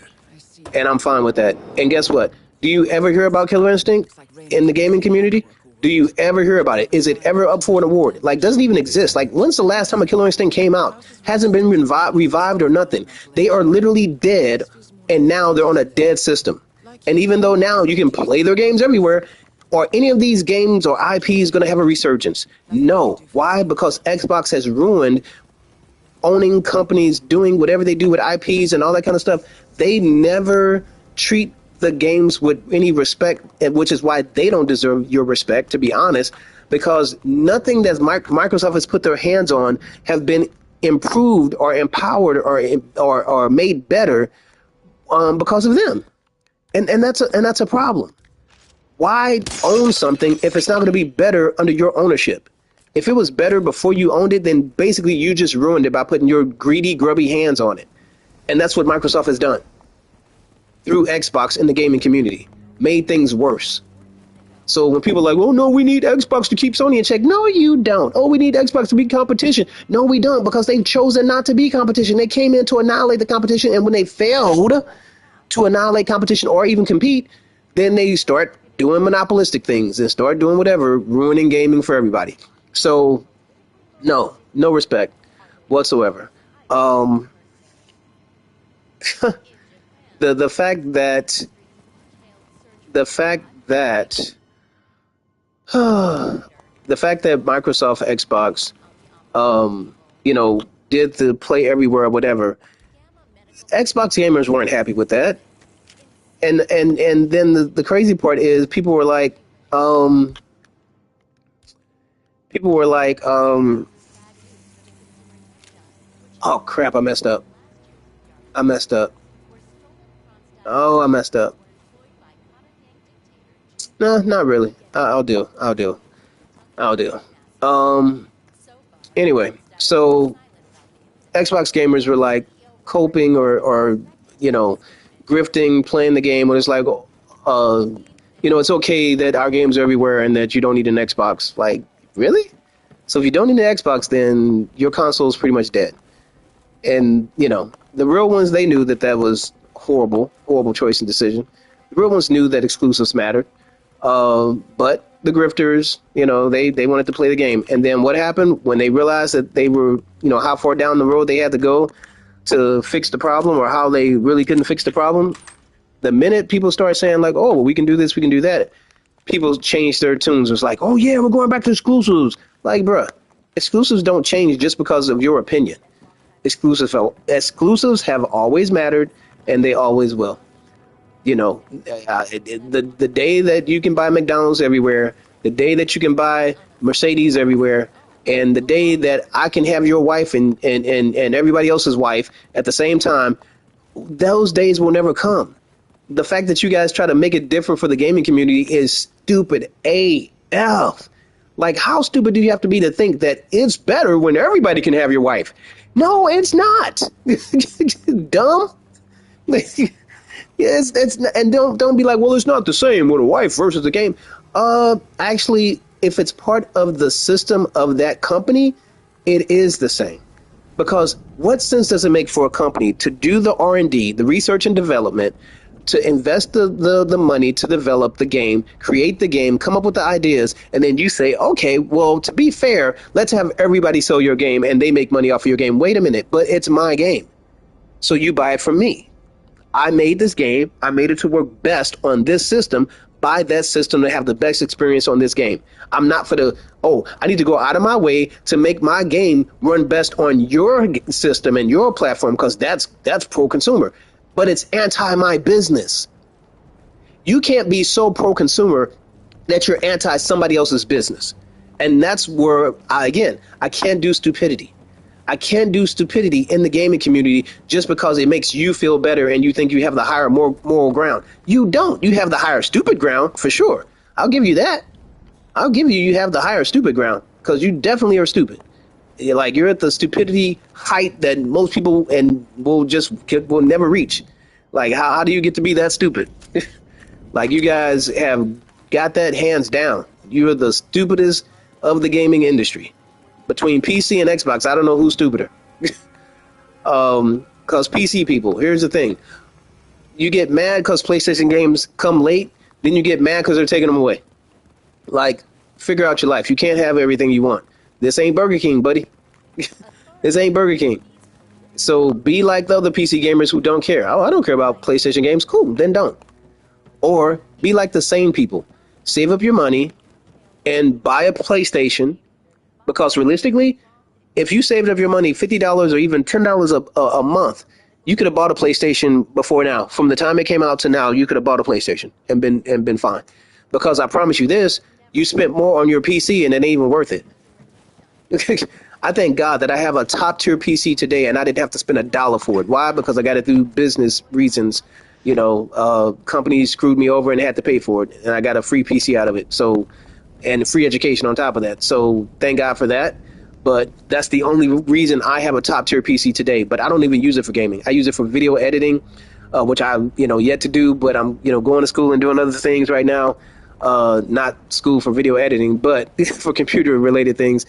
And I'm fine with that. And guess what? Do you ever hear about Killer Instinct in the gaming community? Do you ever hear about it? Is it ever up for an award? Like, doesn't even exist. Like, when's the last time a Killer Instinct came out? Hasn't been revived or nothing. They are literally dead, and now they're on a dead system. And even though now you can play their games everywhere, are any of these games or IPs going to have a resurgence? No. Why? Because Xbox has ruined owning companies, doing whatever they do with IPs and all that kind of stuff. They never treat the games with any respect, which is why they don't deserve your respect, to be honest, because nothing that Microsoft has put their hands on have been improved or empowered or made better because of them. And that's a problem. Why own something if it's not going to be better under your ownership? If it was better before you owned it, then basically you just ruined it by putting your greedy, grubby hands on it. And that's what Microsoft has done through Xbox in the gaming community. Made things worse. So when people are like, oh, no, we need Xbox to keep Sony in check. No, you don't. Oh, we need Xbox to be competition. No, we don't, because they've chosen not to be competition. They came in to annihilate the competition, and when they failed to annihilate competition or even compete, then they start doing monopolistic things and start doing whatever, ruining gaming for everybody. So no, no respect whatsoever. Um, the fact that the fact that the fact that Microsoft Xbox, um, you know, did the play everywhere or whatever, Xbox gamers weren't happy with that. And then the crazy part is um, people were like, oh crap, I messed up. I messed up. Oh, I messed up. No, not really. I'll do. I'll do. I'll do. Um. Anyway, so Xbox gamers were like coping or you know grifting, playing the game when it's like, uh, it's okay that our games are everywhere and that you don't need an Xbox. Like, really? So if you don't need an Xbox, then your console is pretty much dead. And the real ones, they knew that that was horrible, horrible choice and decision. The real ones knew that exclusives mattered. But the grifters, they wanted to play the game. And then what happened when they realized that they were, how far down the road they had to go to fix the problem, or how they really couldn't fix the problem? The minute people start saying like, "Oh, well, we can do this, we can do that," people changed their tunes. It was like, "Oh yeah, we're going back to exclusives." Like, bruh, exclusives don't change just because of your opinion. Exclusives have always mattered, and they always will. The day that you can buy McDonald's everywhere, the day that you can buy Mercedes everywhere, and the day that I can have your wife and everybody else's wife at the same time, those days will never come. The fact that you guys try to make it different for the gaming community is stupid AF. Like, how stupid do you have to be to think that it's better when everybody can have your wife? No, it's not. Dumb. Yes, and don't be like, well, it's not the same with a wife versus a game. Actually, if it's part of the system of that company, it is the same. Because what sense does it make for a company to do the R&D, the research and development, to invest the money to develop the game, create the game, come up with the ideas, and then you say, okay, well, to be fair, let's have everybody sell your game and they make money off of your game. Wait a minute, but it's my game. So you buy it from me. I made this game. I made it to work best on this system. Buy that system to have the best experience on this game. I'm not for I need to go out of my way to make my game run best on your system and your platform because that's pro-consumer. But it's anti my business. You can't be so pro-consumer that you're anti somebody else's business. And that's where, I can't do stupidity. I can't do stupidity in the gaming community just because it makes you feel better and you think you have the higher moral ground. You don't. You have the higher stupid ground for sure. I'll give you that. You have the higher stupid ground because you definitely are stupid. You're at the stupidity height that most people will never reach. Like, how do you get to be that stupid? Like, you guys have got that hands down. You're the stupidest of the gaming industry. Between PC and Xbox, I don't know who's stupider. Because PC people, here's the thing. You get mad because PlayStation games come late, then you get mad because they're taking them away. Like, figure out your life. You can't have everything you want. This ain't Burger King, buddy. This ain't Burger King. So be like the other PC gamers who don't care. Oh, I don't care about PlayStation games. Cool, then don't. Or be like the sane people. Save up your money and buy a PlayStation. Because realistically, if you saved up your money, $50 or even $10 a month, you could have bought a PlayStation before now. From the time it came out to now, you could have bought a PlayStation and been fine. Because I promise you this, you spent more on your PC and it ain't even worth it. I thank God that I have a top tier PC today and I didn't have to spend $1 for it. Why? Because I got it through business reasons. Companies screwed me over and had to pay for it, and I got a free PC out of it. So, and free education on top of that. So thank God for that. But that's the only reason I have a top tier PC today. But I don't even use it for gaming. I use it for video editing, which I yet to do. But I'm going to school and doing other things right now. Not school for video editing, but for computer related things.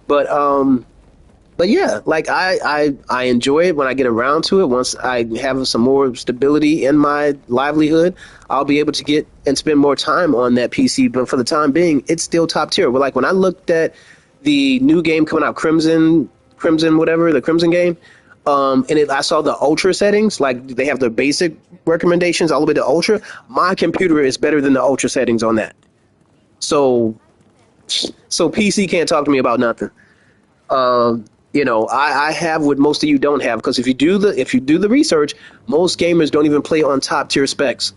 But yeah, like I enjoy it when I get around to it. Once I have some more stability in my livelihood, I'll be able to get and spend more time on that PC. But for the time being, it's still top tier. But like when I looked at the new game coming out, Crimson, whatever, the Crimson game. I saw the ultra settings, like they have the basic recommendations all the way to ultra. My computer is better than the ultra settings on that. So, so PC can't talk to me about nothing. I have what most of you don't have, because if you do the research, most gamers don't even play on top tier specs.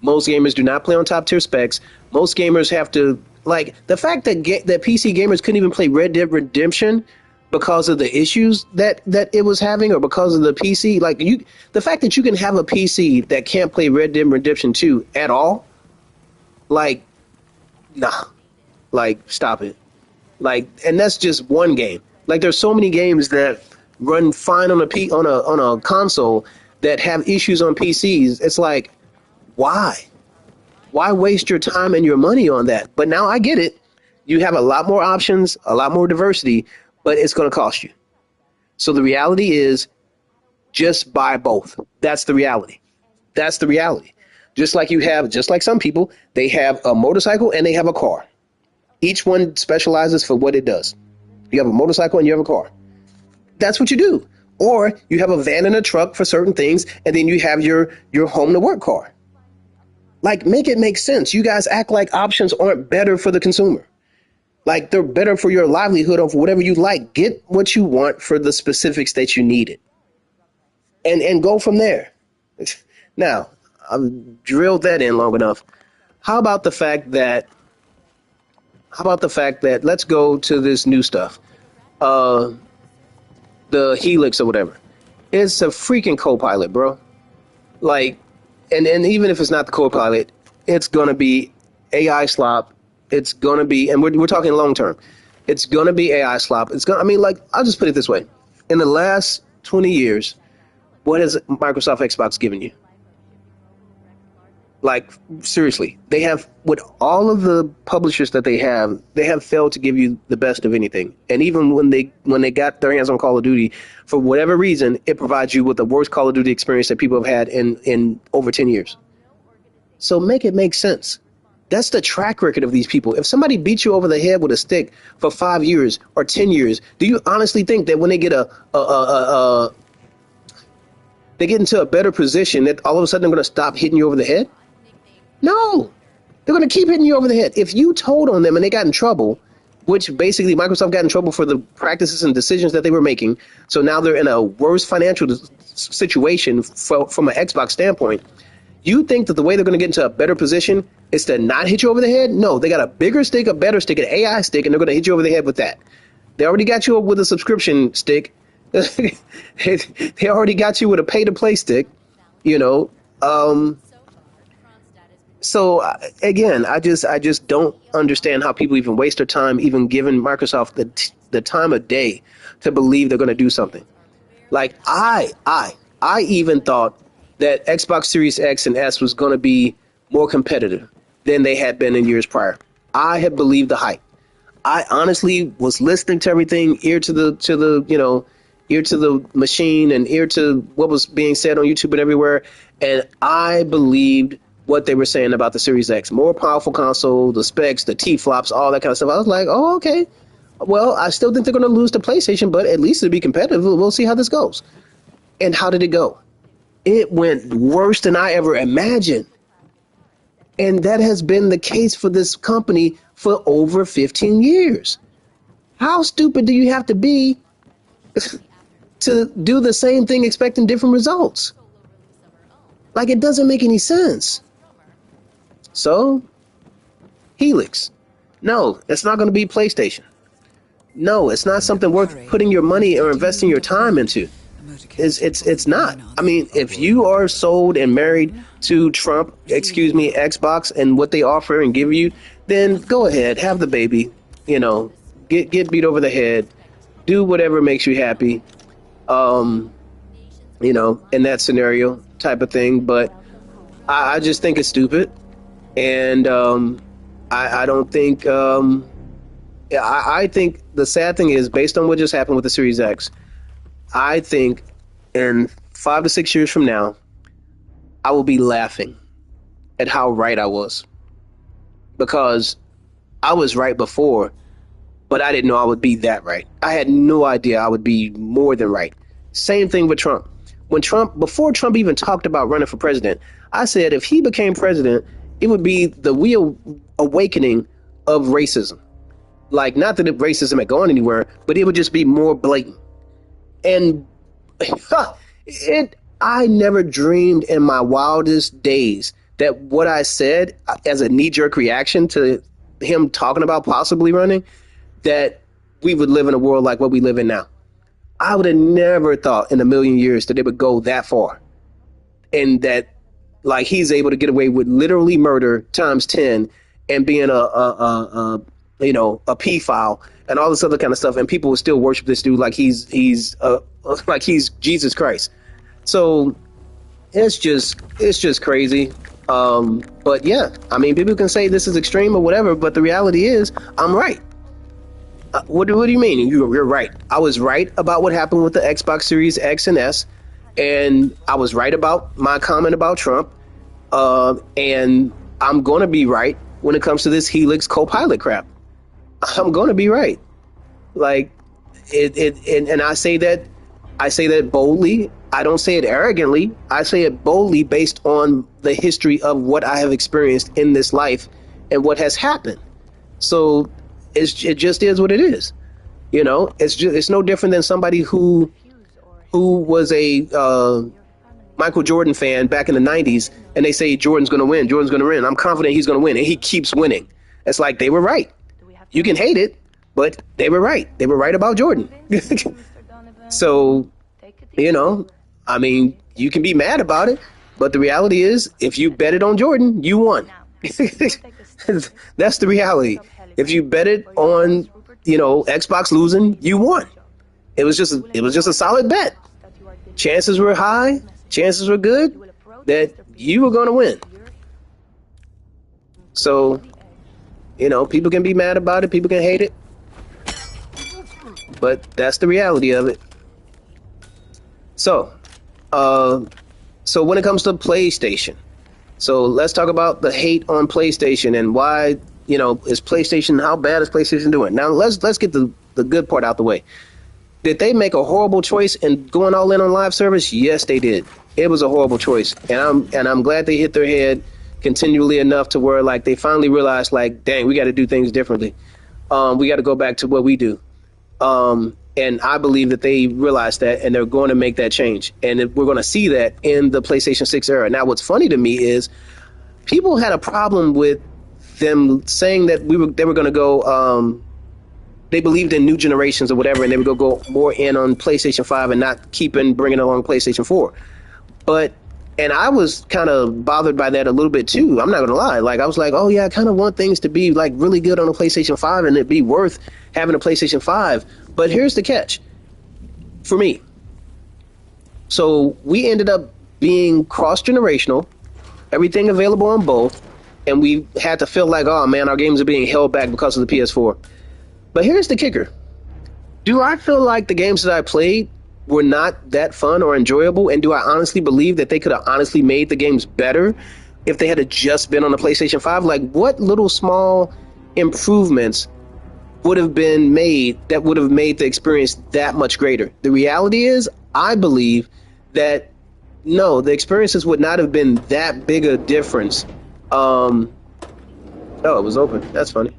Most gamers do not play on top tier specs. Most gamers have to, like, the fact that that PC gamers couldn't even play Red Dead Redemption because of the issues that it was having, or because of the PC. Like, the fact that you can have a PC that can't play Red Dead Redemption 2 at all, like, nah, like, stop it. Like, and that's just one game. Like, there's so many games that run fine on a console that have issues on PCs. It's like, why? Why waste your time and your money on that? But now I get it. You have a lot more options, a lot more diversity, but it's going to cost you. So the reality is, just buy both. That's the reality. That's the reality. Just like some people, they have a motorcycle and they have a car. Each one specializes for what it does. You have a motorcycle and you have a car. That's what you do. Or you have a van and a truck for certain things, and then you have your home to work car. Like, make it make sense. You guys act like options aren't better for the consumer. Like, they're better for your livelihood or for whatever you like. Get what you want for the specifics that you needed. And go from there. Now, I've drilled that in long enough. How about the fact that let's go to this new stuff. The Helix or whatever. It's a freaking co-pilot, bro. Like, and even if it's not the co-pilot, it's going to be AI slop. It's going to be, and we're talking long term. It's going to be AI slop. I'll just put it this way. In the last 20 years, what has Microsoft Xbox given you? Like, seriously, they have, with all of the publishers that they have failed to give you the best of anything. And even when they got their hands on Call of Duty, for whatever reason, it provides you with the worst Call of Duty experience that people have had in over 10 years. So make it make sense. That's the track record of these people. If somebody beats you over the head with a stick for 5 years or 10 years, do you honestly think that when they get they get into a better position, that all of a sudden they're going to stop hitting you over the head? No, they're going to keep hitting you over the head. If you told on them and they got in trouble, which basically Microsoft got in trouble for the practices and decisions that they were making, so now they're in a worse financial situation from an Xbox standpoint, you think that the way they're going to get into a better position is to not hit you over the head? No, they got a bigger stick, a better stick, an AI stick, and they're going to hit you over the head with that. They already got you with a subscription stick. They already got you with a pay-to-play stick, you know. So again, I just don't understand how people even waste their time even giving Microsoft the time of day to believe they're going to do something. Like, I even thought that Xbox Series X and S was going to be more competitive than they had been in years prior. I had believed the hype. I honestly was listening to everything, ear to the machine and ear to what was being said on YouTube and everywhere, and I believed what they were saying about the Series X. More powerful console, the specs, the T-flops, all that kind of stuff. I was like, oh, okay. Well, I still think they're going to lose to PlayStation, but at least it'll be competitive. We'll see how this goes. And how did it go? It went worse than I ever imagined. And that has been the case for this company for over 15 years. How stupid do you have to be to do the same thing expecting different results? Like, it doesn't make any sense. So, Helix. No, it's not going to be PlayStation. No, it's not something worth putting your money or investing your time into. It's not. I mean, if you are sold and married to Xbox and what they offer and give you, then go ahead, have the baby, get beat over the head, do whatever makes you happy, in that scenario type of thing. But I just think it's stupid. And I don't think, I think the sad thing is, based on what just happened with the Series X, I think in 5 to 6 years from now, I will be laughing at how right I was. Because I was right before, but I didn't know I would be that right. I had no idea I would be more than right. Same thing with Trump. Before Trump even talked about running for president, I said if he became president, it would be the real awakening of racism. Like, not that racism had gone anywhere, but it would just be more blatant. And I never dreamed in my wildest days that what I said as a knee-jerk reaction to him talking about possibly running, that we would live in a world like what we live in now. I would have never thought in a million years that it would go that far. And that, like, he's able to get away with literally murder times 10 and being a pedophile and all this other kind of stuff, and people will still worship this dude like he's Jesus Christ. So it's just crazy. But yeah, I mean, people can say this is extreme or whatever, but the reality is, I'm right. What do you mean? You're right. I was right about what happened with the Xbox Series X and S, and I was right about my comment about Trump. And I'm going to be right when it comes to this Helix Copilot crap. I'm going to be right. Like and I say that boldly. I don't say it arrogantly. I say it boldly based on the history of what I have experienced in this life and what has happened. So it just is what it is. You know, it's no different than somebody who was a Michael Jordan fan back in the 90s, and they say Jordan's going to win. Jordan's going to win. I'm confident he's going to win, and he keeps winning. It's like they were right. You can hate it, but they were right. They were right about Jordan. So, you know, I mean, you can be mad about it, but the reality is, if you bet it on Jordan, you won. That's the reality. If you bet it on, Xbox losing, you won. It was just a solid bet. Chances were high, chances were good that you were going to win. So, people can be mad about it, people can hate it, but that's the reality of it. So when it comes to PlayStation, so let's talk about the hate on PlayStation and why, how bad is PlayStation doing? Now let's get the good part out the way. Did they make a horrible choice in going all in on live service? Yes, they did. It was a horrible choice, and I'm glad they hit their head continually enough to where, like, they finally realized, like, dang, we got to do things differently. We got to go back to what we do. And I believe that they realized that, and they're going to make that change. And we're going to see that in the PlayStation 6 era. Now, what's funny to me is people had a problem with them saying that they were going to go. They believed in new generations or whatever, and they would go more in on PlayStation 5 and not bringing along PlayStation 4. And I was kind of bothered by that a little bit too. I'm not going to lie. Like, I was like, oh yeah, I kind of want things to be like really good on a PlayStation 5 and it be worth having a PlayStation 5. But here's the catch for me. So we ended up being cross-generational, everything available on both, and we had to feel like, oh man, our games are being held back because of the PS4. But here's the kicker. Do I feel like the games that I played were not that fun or enjoyable? And do I honestly believe that they could have honestly made the games better if they had just been on the PlayStation 5? Like, what little small improvements would have been made that would have made the experience that much greater? The reality is, I believe that no, the experiences would not have been that big a difference. Oh, it was open. That's funny.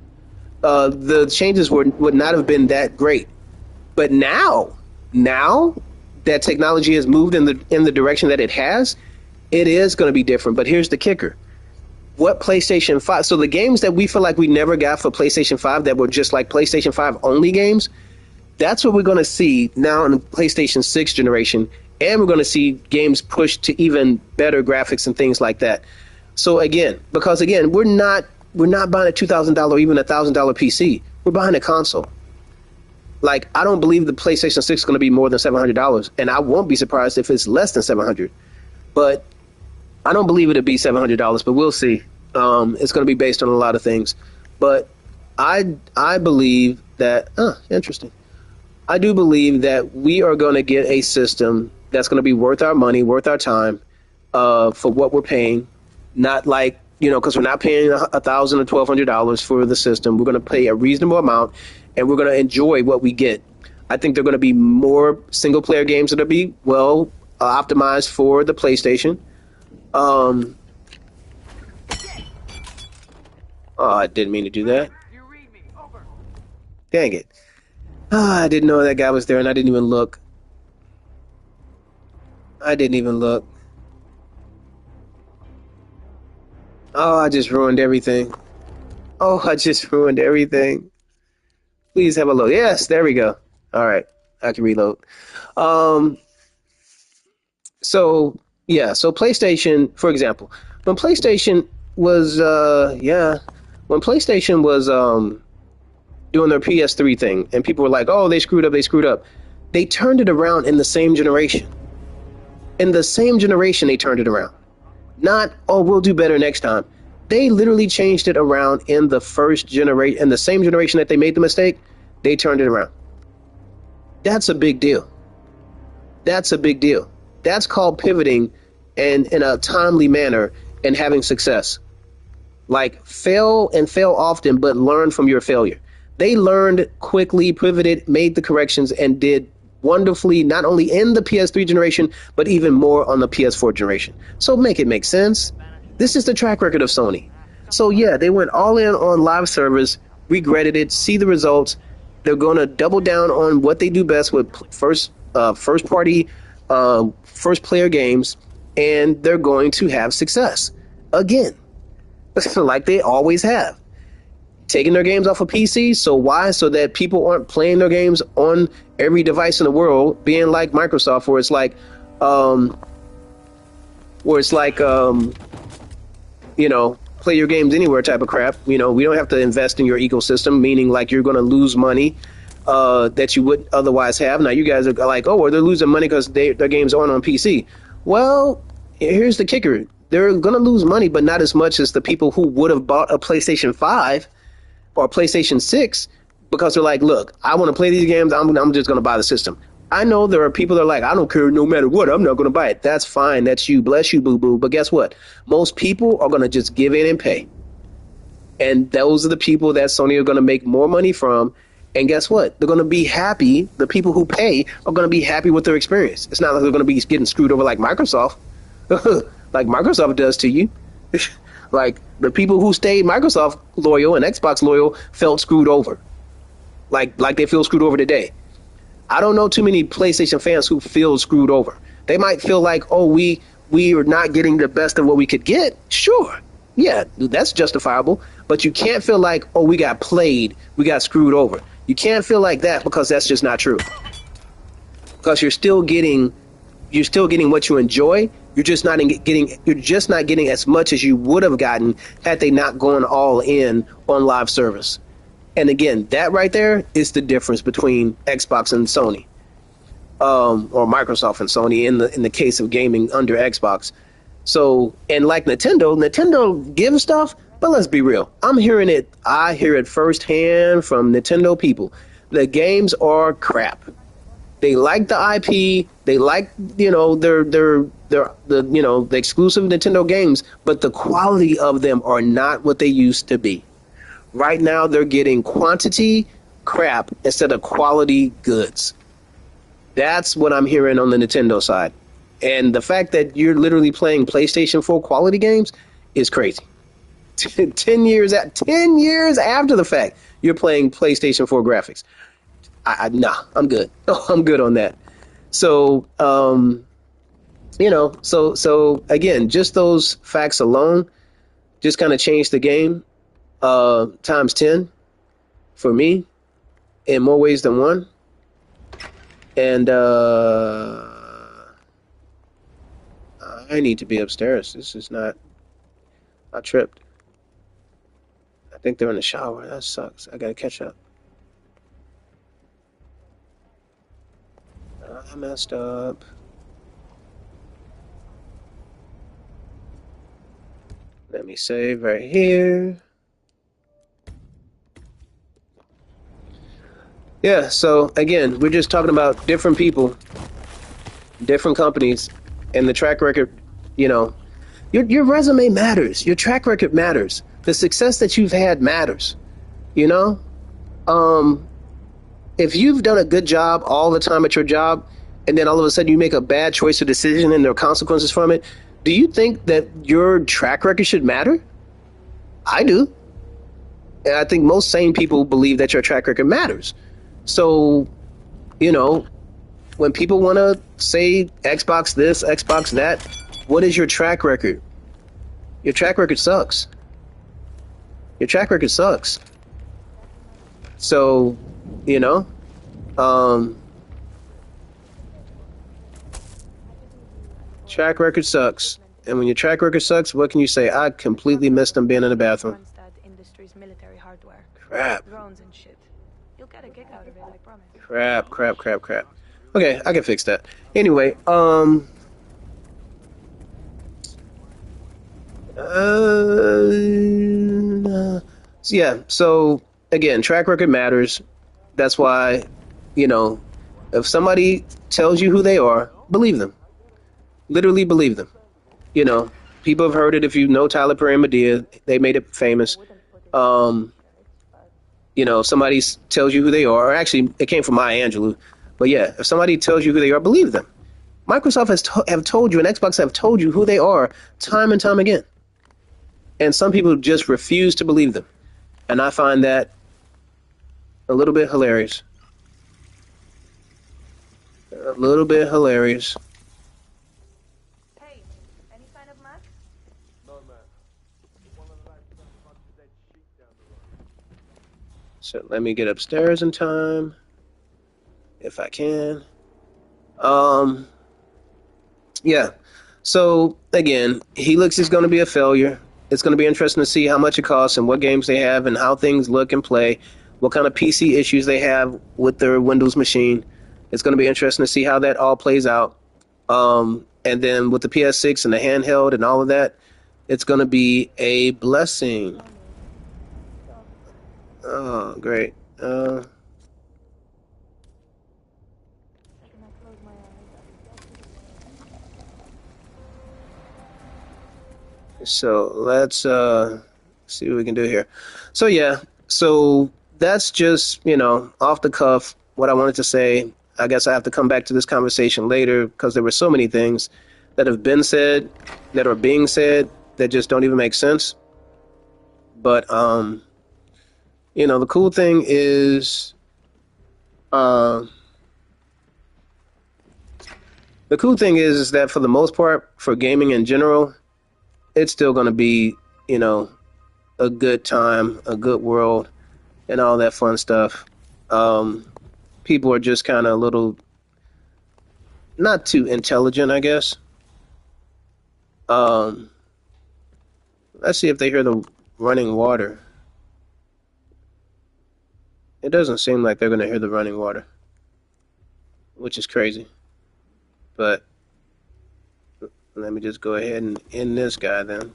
The changes would not have been that great. But now that technology has moved in the direction that it has, it is going to be different. But here's the kicker. What PlayStation 5, so the games that we feel like we never got for PlayStation 5 that were just like PlayStation 5 only games, that's what we're going to see now in the PlayStation 6 generation. And we're going to see games pushed to even better graphics and things like that. So because we're not buying a $2,000 or even a $1,000 PC. We're buying a console. Like, I don't believe the PlayStation 6 is going to be more than $700, and I won't be surprised if it's less than $700. But I don't believe it'll be $700, but we'll see. It's going to be based on a lot of things. But I believe that, interesting. I do believe that we are going to get a system that's going to be worth our money, worth our time, for what we're paying. Not like because we're not paying $1,000 or $1,200 for the system. We're going to pay a reasonable amount, and we're going to enjoy what we get. I think there are going to be more single player games that'll be well optimized for the PlayStation. Oh, I didn't mean to do that. Dang it. I didn't know that guy was there, and I didn't even look. I didn't even look. Oh, I just ruined everything. Oh, I just ruined everything. Please have a load. Yes, there we go. All right, I can reload. Um, so yeah, so PlayStation, for example, when PlayStation was when PlayStation was doing their PS3 thing, and people were like, "Oh, they screwed up, they screwed up." They turned it around in the same generation. In the same generation, they turned it around. Not, "Oh, we'll do better next time." They literally changed it around in the first generation, in the same generation that they made the mistake. They turned it around. That's a big deal. That's a big deal. That's called pivoting and in a timely manner and having success. Like fail and fail often, but learn from your failure. They learned quickly, pivoted, made the corrections, and did wonderfully, not only in the PS3 generation, but even more on the PS4 generation. So make it make sense. This is the track record of Sony. So yeah, they went all in on live service, regretted it, see the results. They're going to double down on what they do best with first party, first player games, and they're going to have success again, like they always have. Taking their games off of PC, so why? So that people aren't playing their games on every device in the world, being like Microsoft, where it's like play your games anywhere type of crap. We don't have to invest in your ecosystem, meaning like you're going to lose money that you would otherwise have. Now you guys are like, oh, well, they're losing money because their games aren't on PC. Well, here's the kicker. They're going to lose money, but not as much as the people who would have bought a PlayStation 5 or PlayStation 6 because they're like, look, I want to play these games. I'm just going to buy the system. I know there are people that are like, I don't care no matter what. I'm not going to buy it. That's fine. That's you. Bless you, boo-boo. But guess what? Most people are going to just give in and pay. And those are the people that Sony are going to make more money from. And guess what? They're going to be happy. The people who pay are going to be happy with their experience. It's not like they're going to be getting screwed over like Microsoft. Like Microsoft does to you. Like the people who stayed Microsoft loyal and Xbox loyal felt screwed over. Like they feel screwed over today. I don't know too many PlayStation fans who feel screwed over. They might feel like, oh, we are not getting the best of what we could get. Sure. Yeah, that's justifiable. But you can't feel like, oh, we got played, we got screwed over. You can't feel like that because that's just not true. Because you're still getting what you enjoy. You're just not getting as much as you would have gotten had they not gone all in on live service. And again, that right there is the difference between Xbox and Sony, or Microsoft and Sony in the case of gaming under Xbox. So, and like Nintendo gives stuff, but let's be real. I hear it firsthand from Nintendo people. The games are crap. They like the IP. They like, the exclusive Nintendo games, but the quality of them are not what they used to be. Right now, they're getting quantity crap instead of quality goods. That's what I'm hearing on the Nintendo side. And the fact that you're literally playing PlayStation 4 quality games is crazy. 10 years after the fact, you're playing PlayStation 4 graphics. I'm good. I'm good on that. So, so again, just those facts alone just kind of changed the game times 10 for me in more ways than one. And I need to be upstairs. This is not. I tripped. I think they're in the shower. That sucks. I gotta catch up. I messed up. Let me save right here. Yeah, so again, we're just talking about different people, different companies, and the track record, Your resume matters. Your track record matters. The success that you've had matters. You know, um, if you've done a good job all the time at your job, and then all of a sudden you make a bad choice or decision and there are consequences from it, do you think that your track record should matter? I do. And I think most sane people believe that your track record matters. So, you know, when people want to say Xbox this, Xbox that, what is your track record? Your track record sucks. Your track record sucks. So, you know, um, track record sucks. And when your track record sucks, what can you say? I completely missed them being in the bathroom. Crap. Crap, crap, crap, crap. Okay, I can fix that. Anyway, so yeah, so again, track record matters. That's why, you know, if somebody tells you who they are, believe them. Literally believe them. You know, people have heard it. If you know Tyler Perry and Medea, they made it famous. Um, you know, somebody tells you who they are, or actually, it came from Maya Angelou. But yeah, if somebody tells you who they are, believe them. Microsoft have told you, and Xbox have told you who they are time and time again. And some people just refuse to believe them. And I find that a little bit hilarious. A little bit hilarious. Hey, any sign of Mac? So let me get upstairs in time, if I can. Um, yeah. So again, Helix is going to be a failure. It's going to be interesting to see how much it costs and what games they have and how things look and play, what kind of PC issues they have with their Windows machine. It's going to be interesting to see how that all plays out. And then with the PS6 and the handheld and all of that, it's going to be a blessing. Oh, great. So let's see what we can do here. So yeah, so that's just, you know, off the cuff what I wanted to say. I guess I have to come back to this conversation later because there were so many things that have been said, that are being said, that just don't even make sense. But you know, the cool thing is uh is that for the most part, for gaming in general, it's still going to be, you know, a good time, a good world, and all that fun stuff. People are just kind of a little not too intelligent, I guess. Um, let's see if they hear the running water. It doesn't seem like they're going to hear the running water, which is crazy. But let me just go ahead and end this guy then.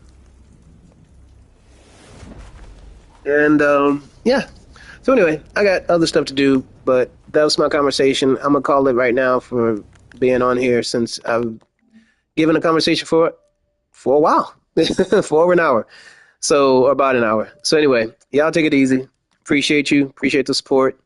And yeah. So anyway, I got other stuff to do, but that was my conversation. I'm gonna call it right now for being on here since I've given a conversation for a while, for over an hour, so about an hour. So anyway, y'all take it easy. Appreciate you. Appreciate the support.